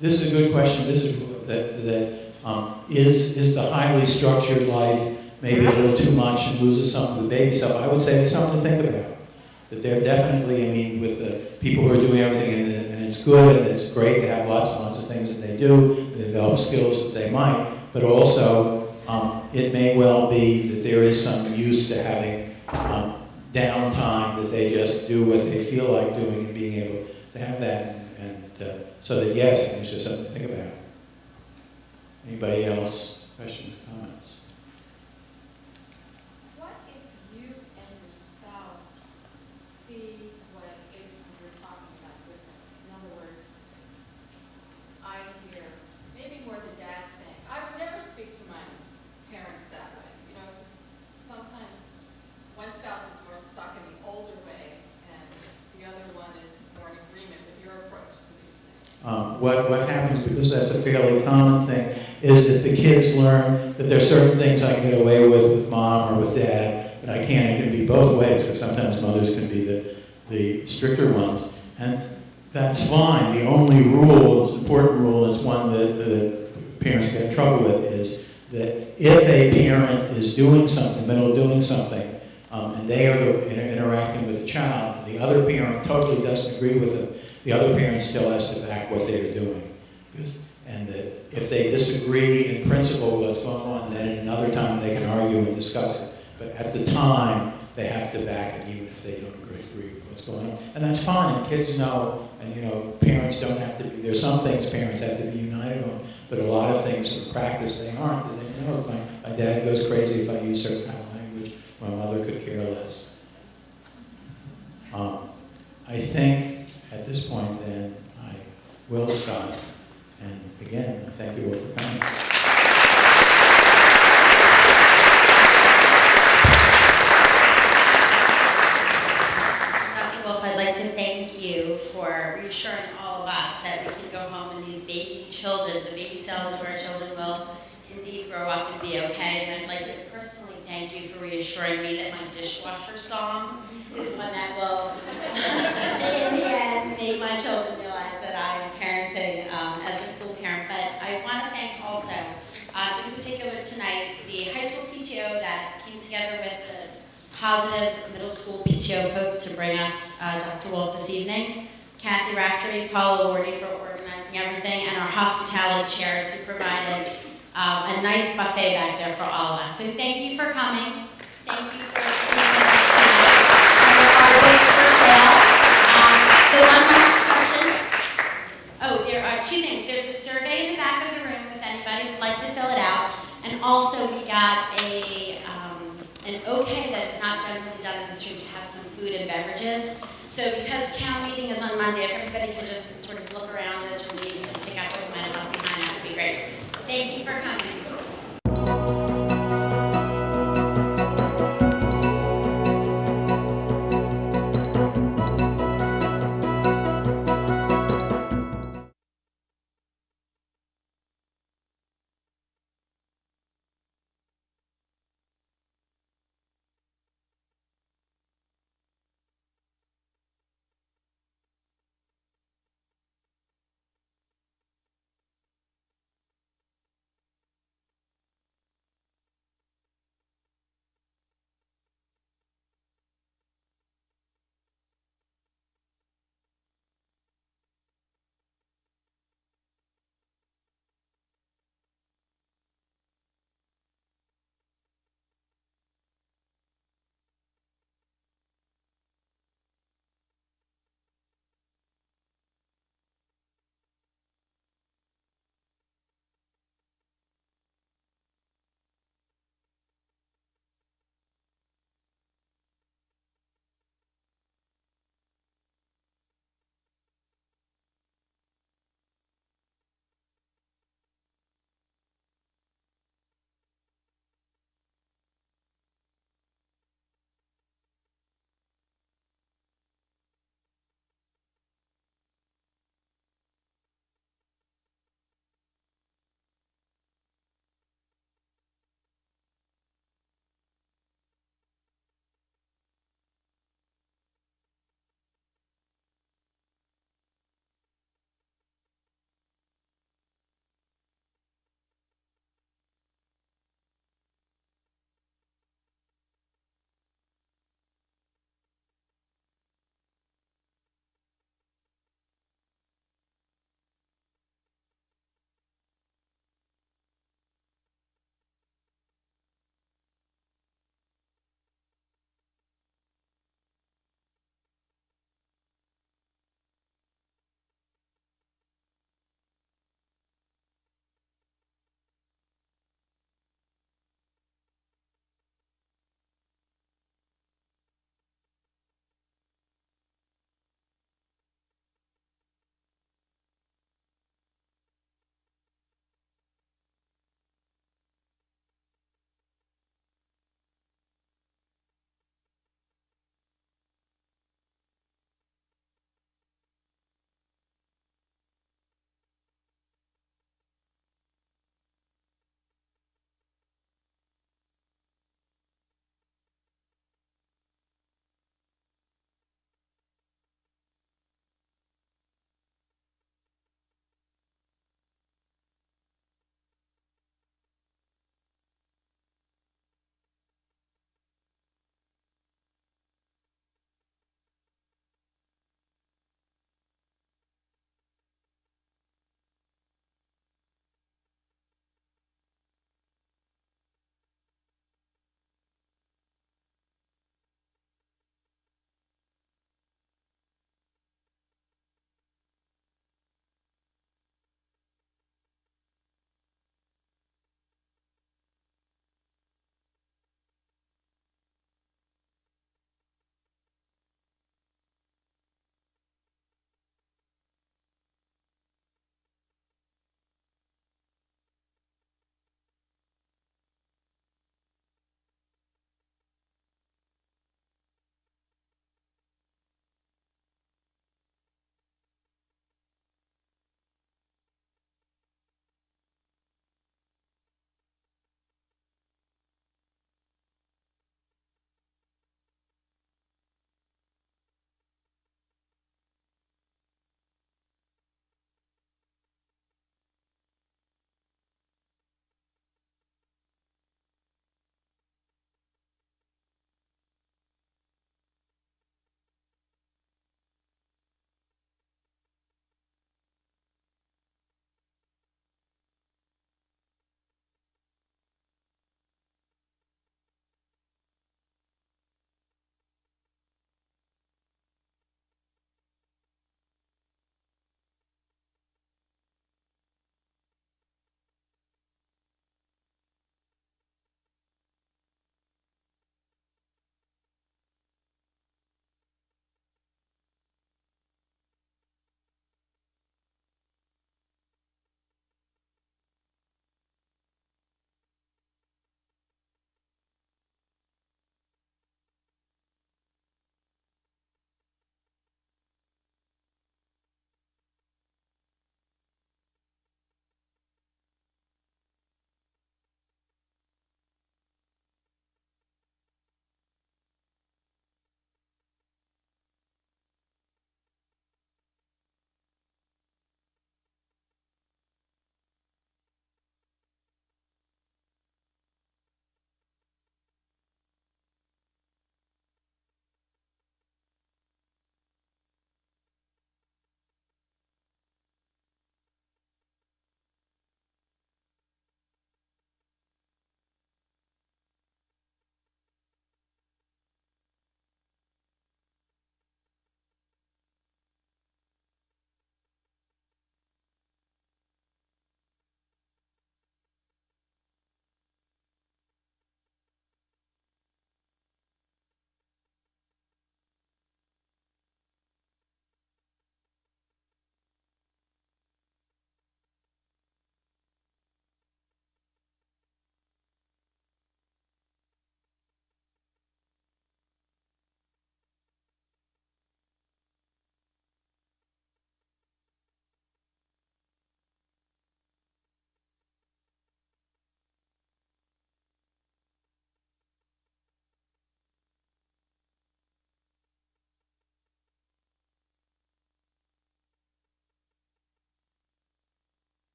S3: This is a good question. This is is the highly structured life maybe a little too much and loses some of the baby self? I would say it's something to think about. That they're definitely, I mean, with the people who are doing everything, and it's good and it's great to have lots and lots of things that they do, and develop skills that they might, but also it may well be that there is some use to having downtime, that they just do what they feel like doing and being able to have that. So that, yes, I think it's just something to think about. Anybody else? Questions, comments?
S5: What if you and your spouse see what is you're talking about differently? In other words, I hear maybe more the dad saying, I would never speak to my parents that way. You know, sometimes one spouse is more stuck in the older way and the other one is more in agreement with your approach to these things.
S3: What happens, because that's a fairly common thing, is that the kids learn that there are certain things I can get away with mom or with dad, but I can't. It can be both ways, because sometimes mothers can be the stricter ones. And that's fine. The only rule, it's an important rule, it's one that the parents get in trouble with, is that if a parent is doing something, middle of doing something, and they are interacting with the child, and the other parent totally doesn't agree with them, the other parent still has to back what they are doing. And that if they disagree in principle with what's going on, then at another time they can argue and discuss it. But at the time, they have to back it even if they don't agree with what's going on. And that's fine, and kids know, and you know, parents don't have to be, there's some things parents have to be united on, but a lot of things in practice they aren't. And they know my dad goes crazy if I use certain kind of language, my mother could care less. I think at this point then, I will stop. And again, I thank you all for coming.
S9: Dr. Wolf, I'd like to thank you for reassuring all of us that we can go home and these baby children, the baby cells of our children will indeed grow up and be okay. And I'd like to personally thank you for reassuring me that my dishwasher song is one that will, in the end, make my children realize that I am parenting as a cool parent. But I want to thank also, in particular tonight, the high school PTO that came together with the Positive middle school PTO folks to bring us Dr. Wolf this evening, Kathy Raftery, Paula, Lordi for organizing everything, and our hospitality chairs who provided a nice buffet back there for all of us. So thank you for coming. Thank you for being with us tonight. And there are books for sale. The one last question. Oh, there are two things. There's a survey in the back of the room if anybody would like to fill it out. And also we got an okay that is not generally done in this room to have some food and beverages. So because town meeting is on Monday, if everybody could just sort of look around this or leave and pick up what might have left behind, that would be great. Thank you for coming.